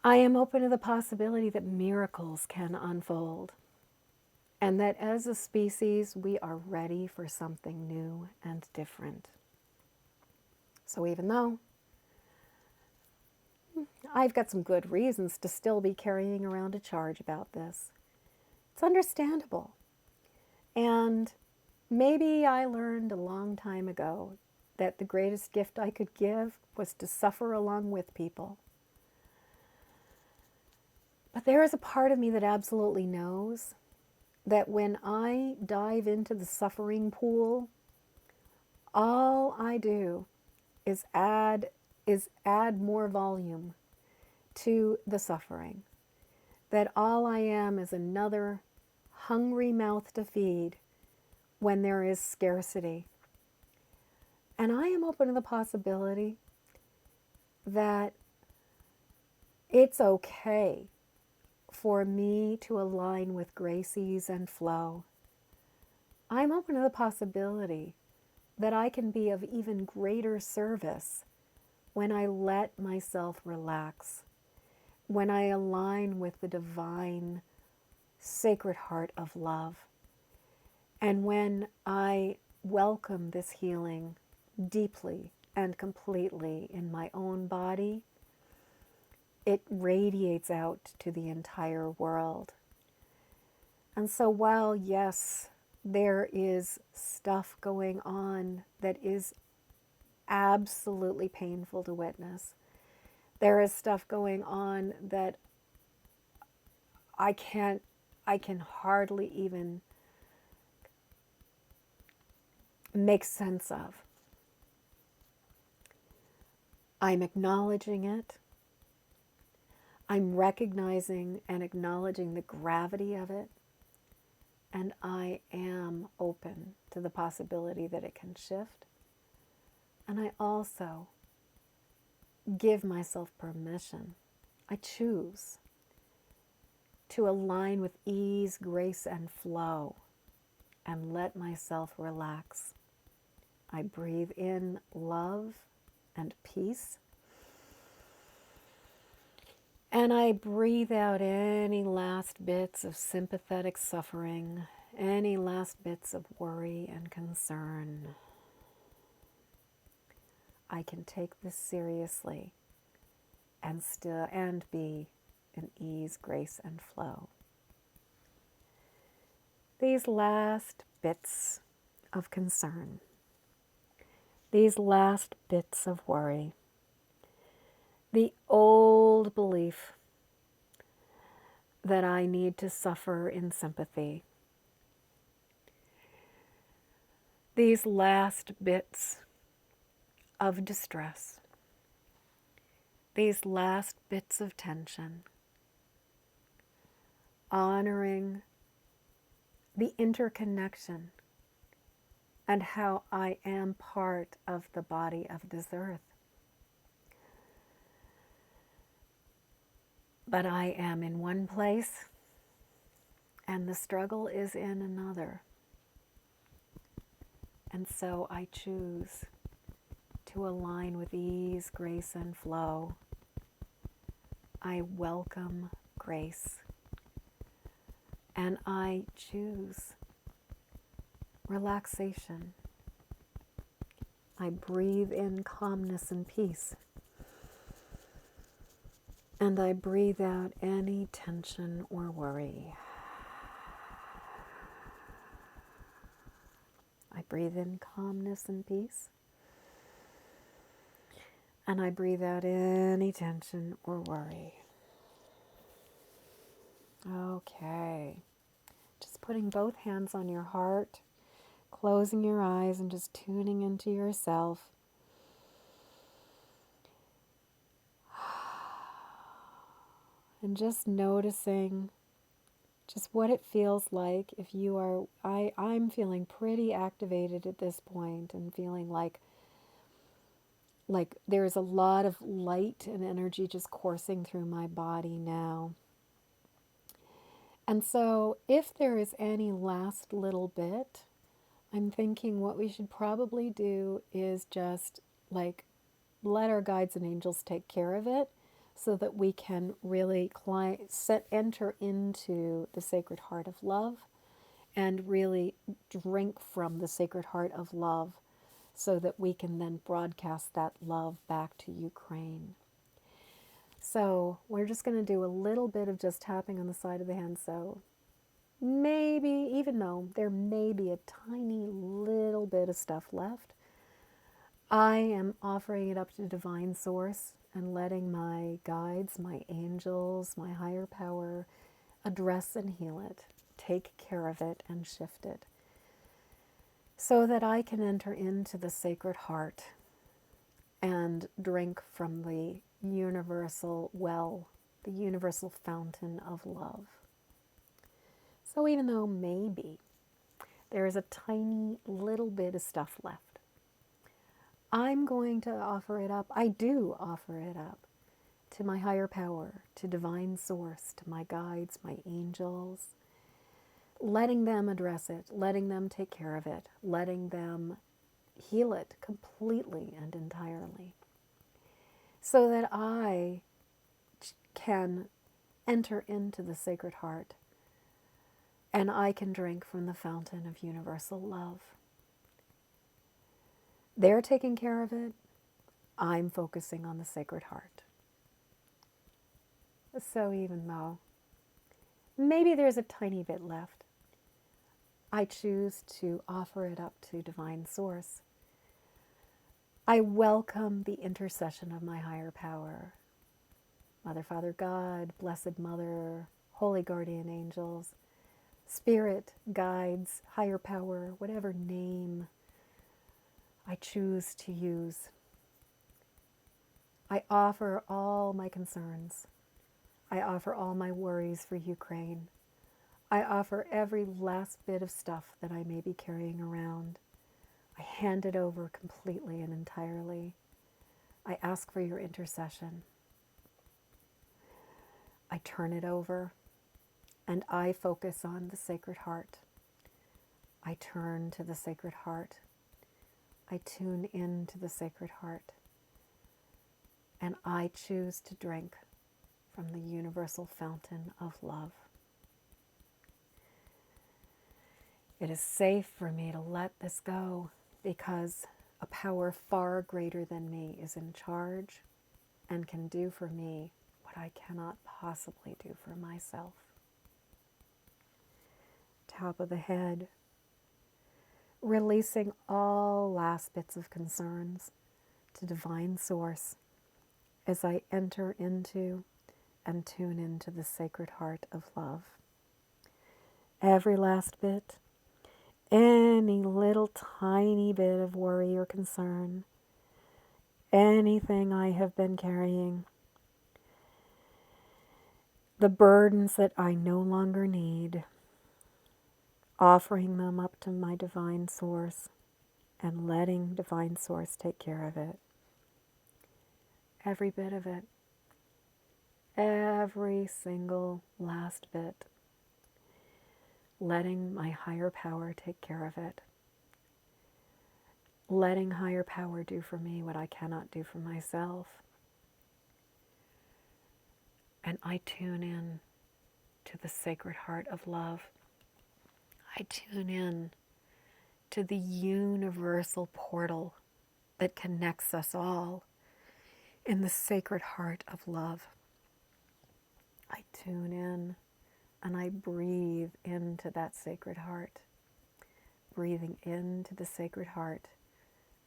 [SPEAKER 1] I am open to the possibility that miracles can unfold, and that as a species, we are ready for something new and different. So even though I've got some good reasons to still be carrying around a charge about this, it's understandable. And maybe I learned a long time ago that the greatest gift I could give was to suffer along with people. But there is a part of me that absolutely knows that when I dive into the suffering pool, all I do is add more volume to the suffering. That all I am is another hungry mouth to feed when there is scarcity. And I am open to the possibility that it's okay for me to align with grace, ease, and flow. I'm open to the possibility that I can be of even greater service when I let myself relax, when I align with the divine, sacred heart of love, and when I welcome this healing deeply and completely in my own body. It radiates out to the entire world. And so while, yes, there is stuff going on that is absolutely painful to witness, there is stuff going on that I can hardly even make sense of. I'm acknowledging it. I'm recognizing and acknowledging the gravity of it, and I am open to the possibility that it can shift. And I also give myself permission. I choose to align with ease, grace, and flow and let myself relax. I breathe in love and peace. And I breathe out any last bits of sympathetic suffering, any last bits of worry and concern. I can take this seriously and be in ease, grace, and flow. These last bits of concern, these last bits of worry, the old belief that I need to suffer in sympathy, these last bits of distress, these last bits of tension, honoring the interconnection and how I am part of the body of this earth. But I am in one place and the struggle is in another. And so I choose to align with ease, grace, and flow. I welcome grace. And I choose relaxation. I breathe in calmness and peace. And I breathe out any tension or worry. I breathe in calmness and peace. And I breathe out any tension or worry. Okay. Just putting both hands on your heart, closing your eyes and just tuning into yourself. And just noticing just what it feels like if you are, I'm feeling pretty activated at this point and feeling like there's a lot of light and energy just coursing through my body now. And so if there is any last little bit, I'm thinking what we should probably do is just like let our guides and angels take care of it so that we can really enter into the Sacred Heart of Love and really drink from the Sacred Heart of Love so that we can then broadcast that love back to Ukraine. So we're just going to do a little bit of just tapping on the side of the hand. So maybe, even though there may be a tiny little bit of stuff left, I am offering it up to Divine Source and letting my guides, my angels, my higher power address and heal it, take care of it and shift it, so that I can enter into the Sacred Heart and drink from the universal well, the universal fountain of love. So even though maybe there is a tiny little bit of stuff left, I'm going to offer it up. I do offer it up to my higher power, to Divine Source, to my guides, my angels, letting them address it, letting them take care of it, letting them heal it completely and entirely, so that I can enter into the Sacred Heart and I can drink from the fountain of universal love. They're taking care of it. I'm focusing on the Sacred Heart. So even though maybe there's a tiny bit left, I choose to offer it up to Divine Source. I welcome the intercession of my higher power, Mother, Father, God, Blessed Mother, Holy Guardian Angels, Spirit, Guides, Higher Power, whatever name I choose to use. I offer all my concerns. I offer all my worries for Ukraine. I offer every last bit of stuff that I may be carrying around. I hand it over completely and entirely. I ask for your intercession. I turn it over and I focus on the Sacred Heart. I turn to the Sacred Heart. I tune into the Sacred Heart. And I choose to drink from the universal fountain of love. It is safe for me to let this go because a power far greater than me is in charge and can do for me what I cannot possibly do for myself. Top of the head, releasing all last bits of concerns to Divine Source as I enter into and tune into the Sacred Heart of Love. Every last bit, any little tiny bit of worry or concern, anything I have been carrying, the burdens that I no longer need, offering them up to my Divine Source and letting Divine Source take care of it. Every bit of it. Every single last bit. Letting my higher power take care of it. Letting higher power do for me what I cannot do for myself. And I tune in to the Sacred Heart of Love. I tune in to the universal portal that connects us all in the Sacred Heart of Love. I tune in and I breathe into that Sacred Heart, breathing into the Sacred Heart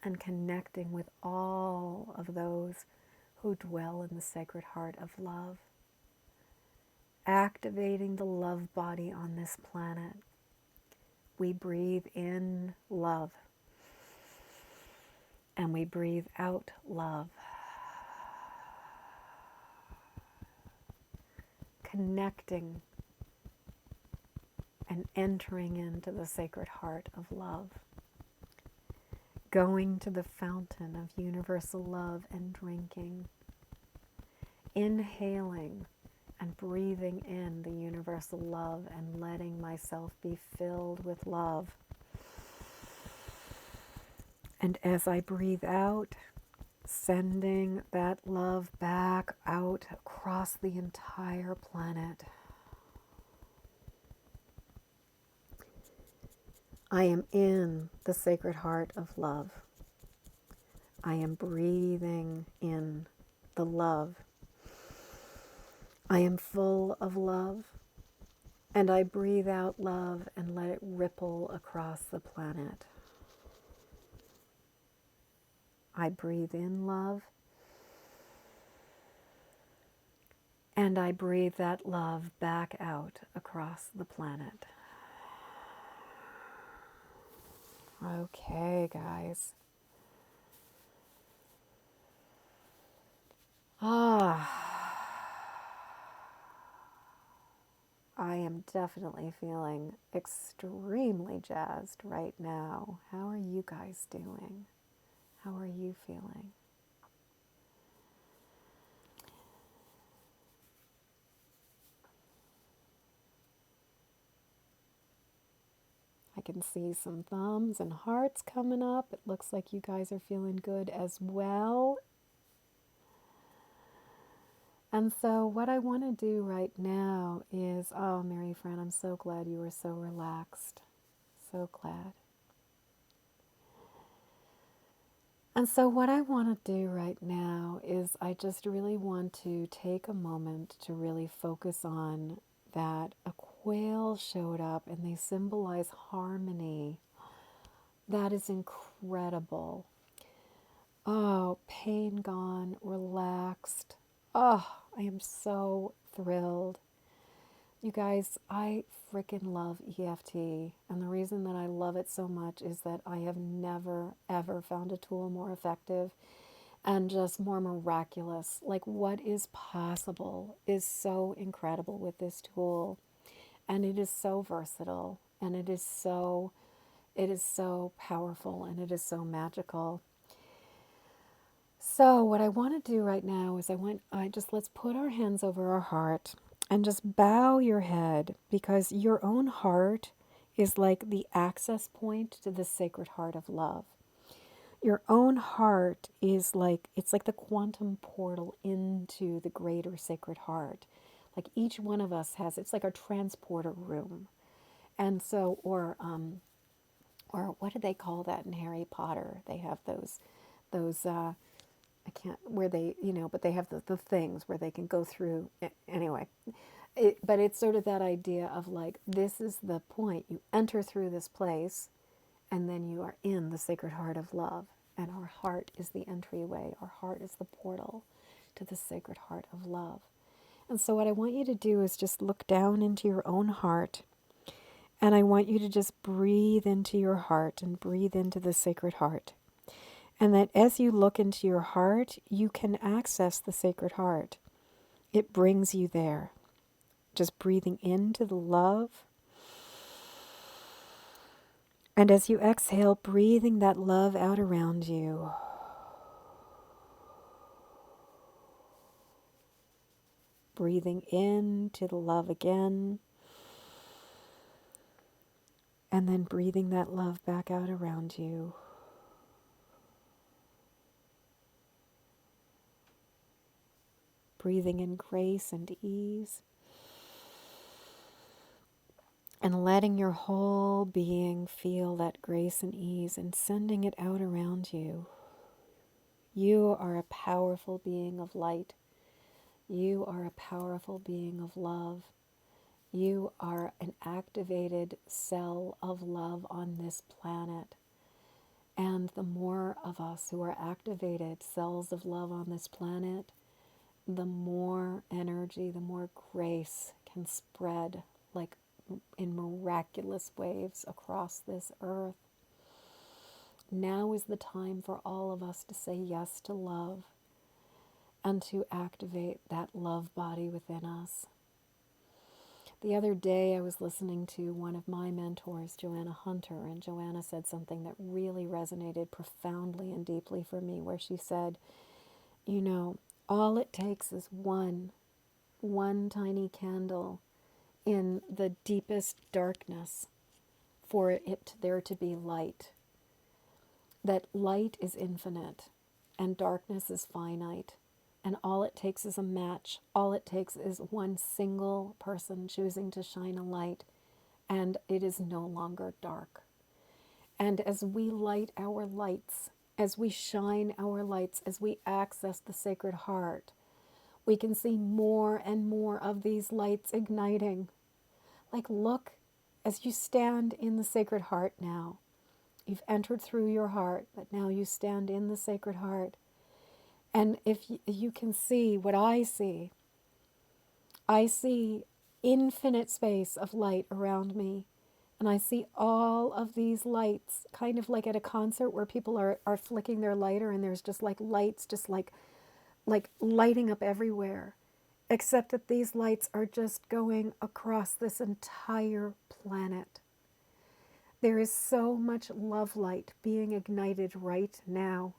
[SPEAKER 1] and connecting with all of those who dwell in the Sacred Heart of love, activating the love body on this planet. We breathe in love and we breathe out love, connecting and entering into the Sacred Heart of love, going to the fountain of universal love and drinking, inhaling and breathing in the universal love and letting myself be filled with love. And as I breathe out, sending that love back out across the entire planet. I am in the Sacred Heart of love. I am breathing in the love. I am full of love, and I breathe out love and let it ripple across the planet. I breathe in love, and I breathe that love back out across the planet. Okay, guys. I am definitely feeling extremely jazzed right now. How are you guys doing? How are you feeling? I can see some thumbs and hearts coming up. It looks like you guys are feeling good as well. And so what I want to do right now is, oh, Mary Fran, I'm so glad you were so relaxed. So glad. And so what I want to do right now is I just really want to take a moment to really focus on that a quail showed up and they symbolize harmony. That is incredible. Oh, pain gone, relaxed. Oh, I am so thrilled. You guys, I freaking love EFT. And the reason that I love it so much is that I have never, ever found a tool more effective and just more miraculous. Like what is possible is so incredible with this tool. And it is so versatile. And it is so powerful and it is so magical. So what I want to do right now is let's put our hands over our heart and just bow your head, because your own heart is like the access point to the Sacred Heart of love. Your own heart is like, it's like the quantum portal into the greater Sacred Heart. Like each one of us has, it's like our transporter room. And so, or what do they call that in Harry Potter? They have those I can't, where they, but they have the things where they can go through. Anyway, but it's sort of that idea of like, this is the point. You enter through this place and then you are in the Sacred Heart of love. And our heart is the entryway. Our heart is the portal to the Sacred Heart of love. And so what I want you to do is just look down into your own heart. And I want you to just breathe into your heart and breathe into the Sacred Heart. And that as you look into your heart, you can access the Sacred Heart. It brings you there. Just breathing into the love. And as you exhale, breathing that love out around you. Breathing into the love again. And then breathing that love back out around you. Breathing in grace and ease. And letting your whole being feel that grace and ease and sending it out around you. You are a powerful being of light. You are a powerful being of love. You are an activated cell of love on this planet. And the more of us who are activated cells of love on this planet, the more energy, the more grace can spread like in miraculous waves across this earth. Now is the time for all of us to say yes to love and to activate that love body within us. The other day I was listening to one of my mentors, Joanna Hunter, and Joanna said something that really resonated profoundly and deeply for me, where she said, you know, all it takes is one tiny candle in the deepest darkness for there to be light. That light is infinite and darkness is finite. And all it takes is a match. All it takes is one single person choosing to shine a light, and it is no longer dark. And as we light our lights, as we shine our lights, as we access the Sacred Heart, we can see more and more of these lights igniting. Like, look, as you stand in the Sacred Heart now, you've entered through your heart, but now you stand in the Sacred Heart. And if you can see what I see infinite space of light around me. And I see all of these lights, kind of like at a concert where people are flicking their lighter and there's just like lights, just like lighting up everywhere. Except that these lights are just going across this entire planet. There is so much love light being ignited right now.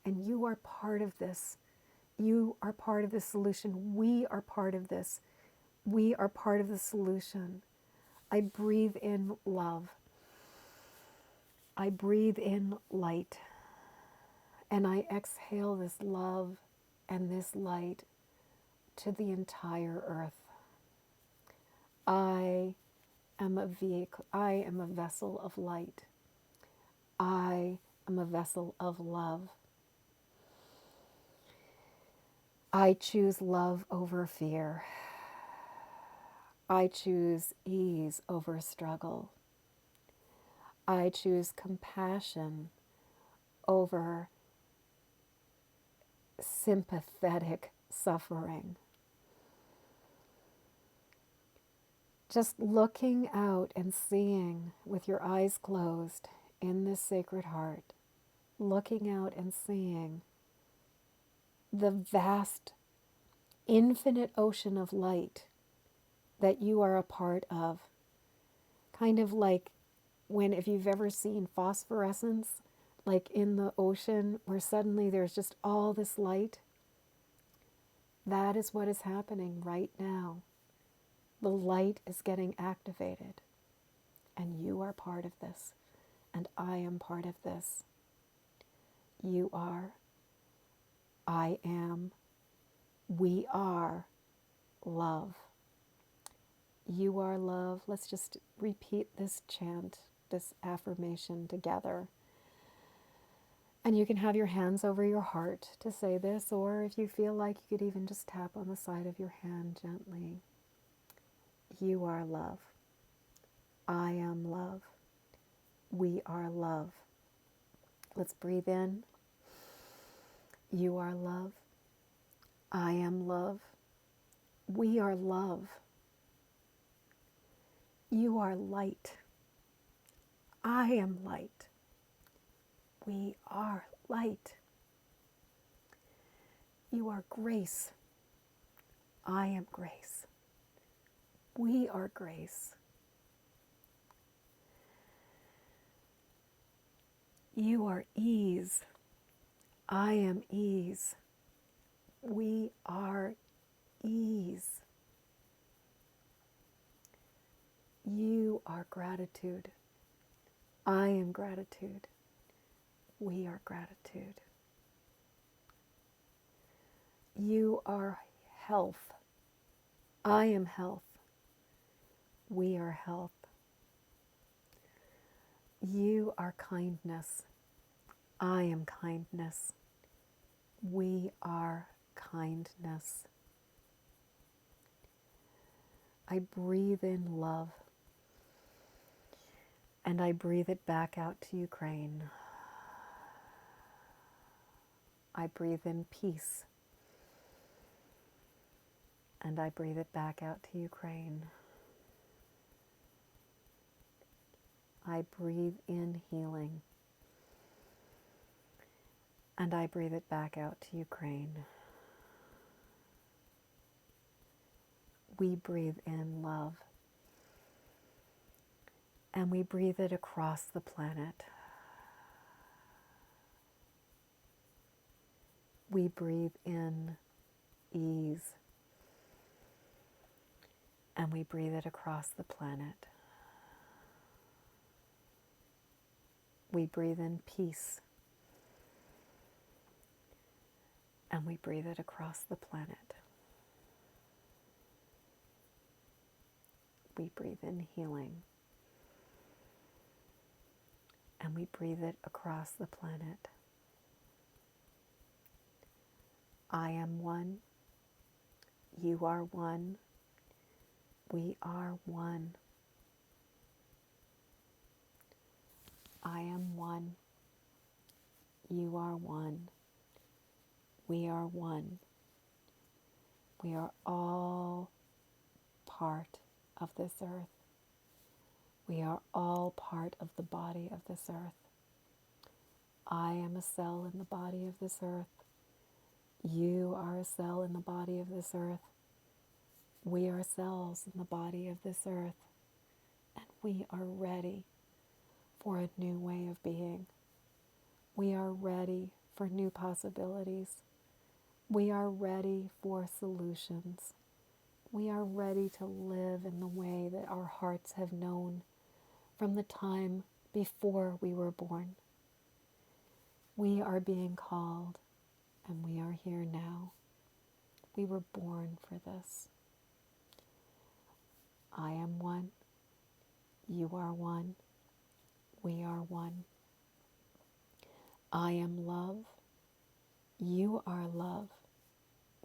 [SPEAKER 1] And you are part of this. You are part of the solution. We are part of this. We are part of the solution. I breathe in love. I breathe in light. And I exhale this love and this light to the entire earth. I am a vehicle. I am a vessel of light. I am a vessel of love. I choose love over fear. I choose ease over struggle. I choose compassion over sympathetic suffering. Just looking out and seeing with your eyes closed in this Sacred Heart, looking out and seeing the vast, infinite ocean of light that you are a part of. Kind of like if you've ever seen phosphorescence, like in the ocean where suddenly there's just all this light. That is what is happening right now. The light is getting activated, and you are part of this, and I am part of this. You are, I am, we are love. You are love. Let's just repeat this chant, this affirmation together. And you can have your hands over your heart to say this, or if you feel like you could even just tap on the side of your hand gently. You are love. I am love. We are love. Let's breathe in. You are love. I am love. We are love. You are light. I am light. We are light. You are grace. I am grace. We are grace. You are ease. I am ease. We are ease. You are gratitude. I am gratitude. We are gratitude. You are health. I am health. We are health. You are kindness. I am kindness. We are kindness. I breathe in love. And I breathe it back out to Ukraine. I breathe in peace. And I breathe it back out to Ukraine. I breathe in healing. And I breathe it back out to Ukraine. We breathe in love. And we breathe it across the planet. We breathe in ease. And we breathe it across the planet. We breathe in peace. And we breathe it across the planet. We breathe in healing. And we breathe it across the planet. I am one. You are one. We are one. I am one. You are one. We are one. We are all part of this earth. We are all part of the body of this earth. I am a cell in the body of this earth. You are a cell in the body of this earth. We are cells in the body of this earth. And we are ready for a new way of being. We are ready for new possibilities. We are ready for solutions. We are ready to live in the way that our hearts have known from the time before we were born. We are being called, and we are here now. We were born for this. I am one. You are one. We are one. I am love. You are love.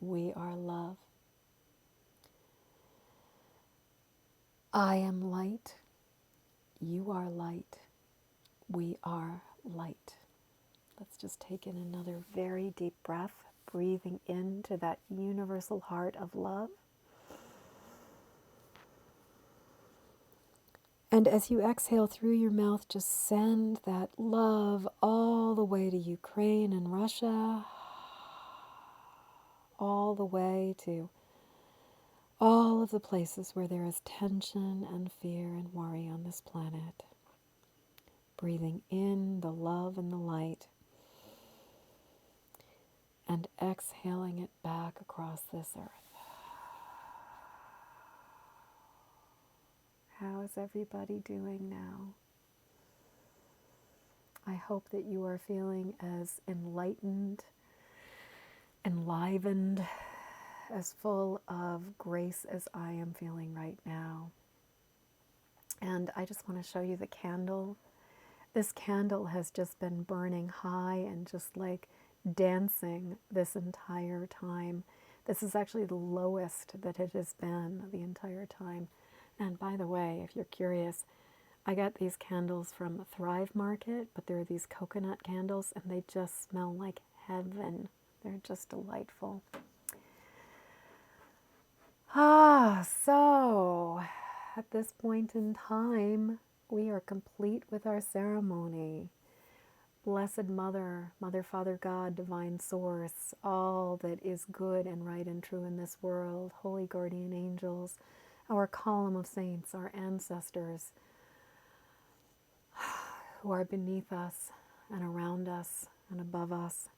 [SPEAKER 1] We are love. I am light. You are light. We are light. Let's just take in another very deep breath, breathing into that universal heart of love. And as you exhale through your mouth, just send that love all the way to Ukraine and Russia, all the way to all of the places where there is tension and fear and worry on this planet. Breathing in the love and the light, and exhaling it back across this earth. How is everybody doing now? I hope that you are feeling as enlightened, enlivened, as full of grace as I am feeling right now. And I just want to show you the candle. This candle has just been burning high and just like dancing this entire time. This is actually the lowest that it has been the entire time. And by the way, if you're curious, I got these candles from Thrive Market, but they're these coconut candles and they just smell like heaven. They're just delightful. So at this point in time, we are complete with our ceremony. Blessed Mother, Mother, Father, God, Divine Source, all that is good and right and true in this world, holy guardian angels, our column of saints, our ancestors who are beneath us and around us and above us.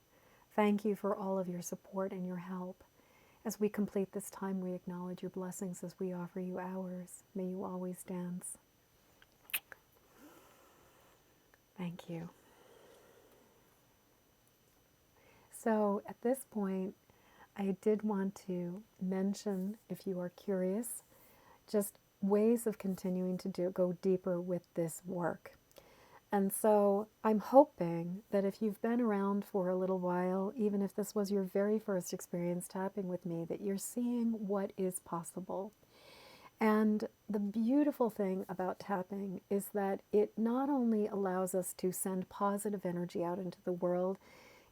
[SPEAKER 1] Thank you for all of your support and your help. As we complete this time, we acknowledge your blessings as we offer you ours. May you always dance. Thank you. So at this point, I did want to mention, if you are curious, just ways of continuing to go deeper with this work. And so I'm hoping that if you've been around for a little while, even if this was your very first experience tapping with me, that you're seeing what is possible. And the beautiful thing about tapping is that it not only allows us to send positive energy out into the world,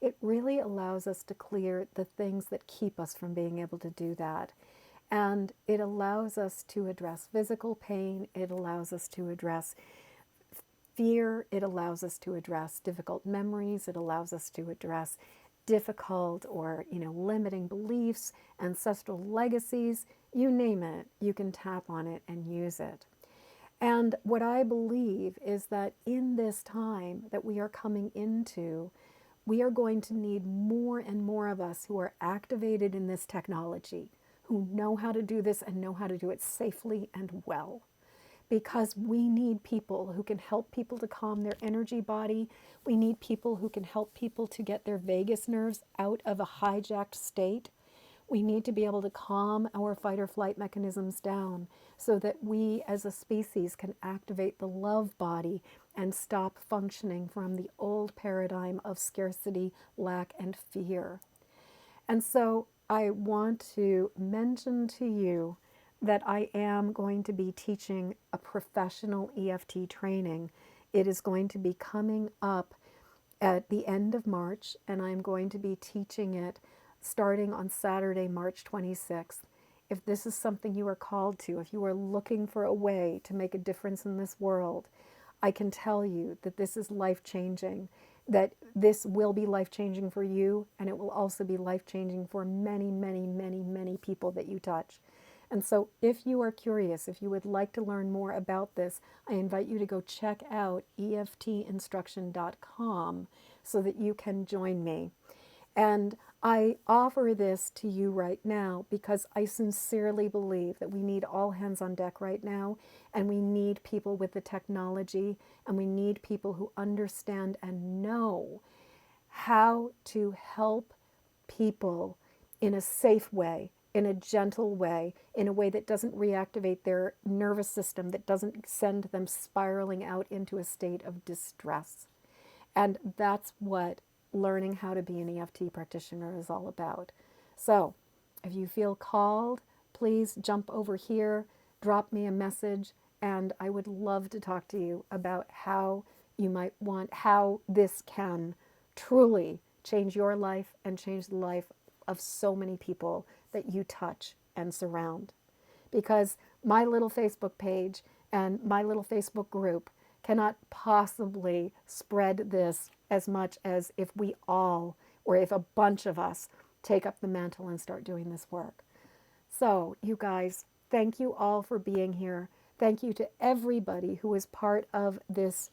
[SPEAKER 1] it really allows us to clear the things that keep us from being able to do that. And it allows us to address physical pain, it allows us to address fear, it allows us to address difficult memories, it allows us to address difficult or limiting beliefs, ancestral legacies, you name it, you can tap on it and use it. And what I believe is that in this time that we are coming into, we are going to need more and more of us who are activated in this technology, who know how to do this and know how to do it safely and well. Because we need people who can help people to calm their energy body. We need people who can help people to get their vagus nerves out of a hijacked state. We need to be able to calm our fight or flight mechanisms down so that we as a species can activate the love body and stop functioning from the old paradigm of scarcity, lack, and fear. And so I want to mention to you that I am going to be teaching a professional EFT training. It is going to be coming up at the end of March, and I'm going to be teaching it starting on Saturday, March 26th. If this is something you are called to, if you are looking for a way to make a difference in this world, I can tell you that this is life-changing, that this will be life-changing for you, and it will also be life-changing for many, many, many, many people that you touch. And so if you are curious, if you would like to learn more about this, I invite you to go check out eftinstruction.com so that you can join me. And I offer this to you right now because I sincerely believe that we need all hands on deck right now, and we need people with the technology, and we need people who understand and know how to help people in a safe way, in a gentle way, in a way that doesn't reactivate their nervous system, that doesn't send them spiraling out into a state of distress. And that's what learning how to be an EFT practitioner is all about. So if you feel called, please jump over here, drop me a message, and I would love to talk to you about how you might want, how this can truly change your life and change the life of so many people that you touch and surround. Because my little Facebook page and my little Facebook group cannot possibly spread this as much as if we all, or if a bunch of us, take up the mantle and start doing this work. So, you guys, thank you all for being here. Thank you to everybody who is part of this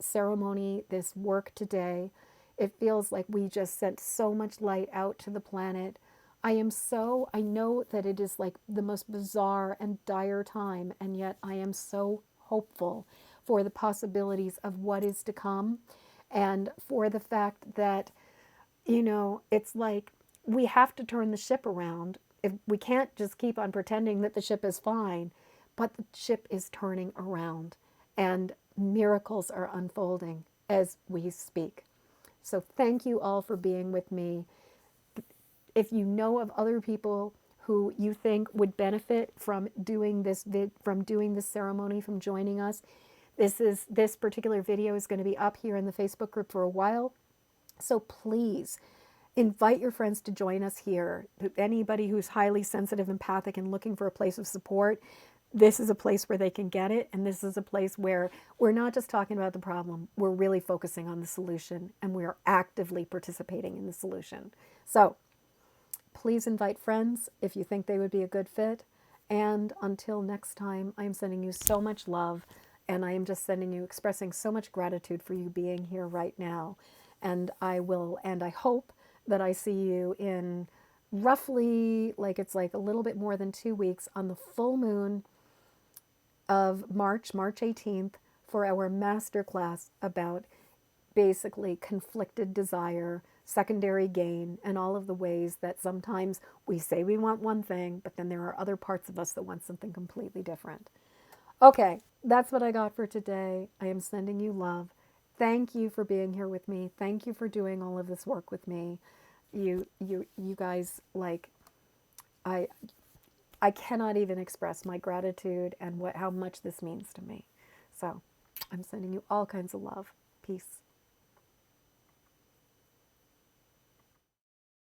[SPEAKER 1] ceremony, this work today. It feels like we just sent so much light out to the planet. I know that it is like the most bizarre and dire time, and yet I am so hopeful for the possibilities of what is to come, and for the fact that, it's like we have to turn the ship around. If we can't just keep on pretending that the ship is fine, but the ship is turning around, and miracles are unfolding as we speak. So thank you all for being with me. If you know of other people who you think would benefit from doing this ceremony, from joining us, this particular video is going to be up here in the Facebook group for a while. So please invite your friends to join us here. Anybody who's highly sensitive, empathic, and looking for a place of support, this is a place where they can get it. And this is a place where we're not just talking about the problem, we're really focusing on the solution, and we are actively participating in the solution. So please invite friends if you think they would be a good fit. And until next time, I am sending you so much love, and I am just expressing so much gratitude for you being here right now. And I hope that I see you in roughly, it's like a little bit more than 2 weeks, on the full moon of March 18th, for our masterclass about basically conflicted desire, secondary gain, and all of the ways that sometimes we say we want one thing, but then there are other parts of us that want something completely different. Okay, that's what I got for today. I am sending you love. Thank you for being here with me. Thank you for doing all of this work with me. You guys, I I cannot even express my gratitude and how much this means to me. So I'm sending you all kinds of love. Peace.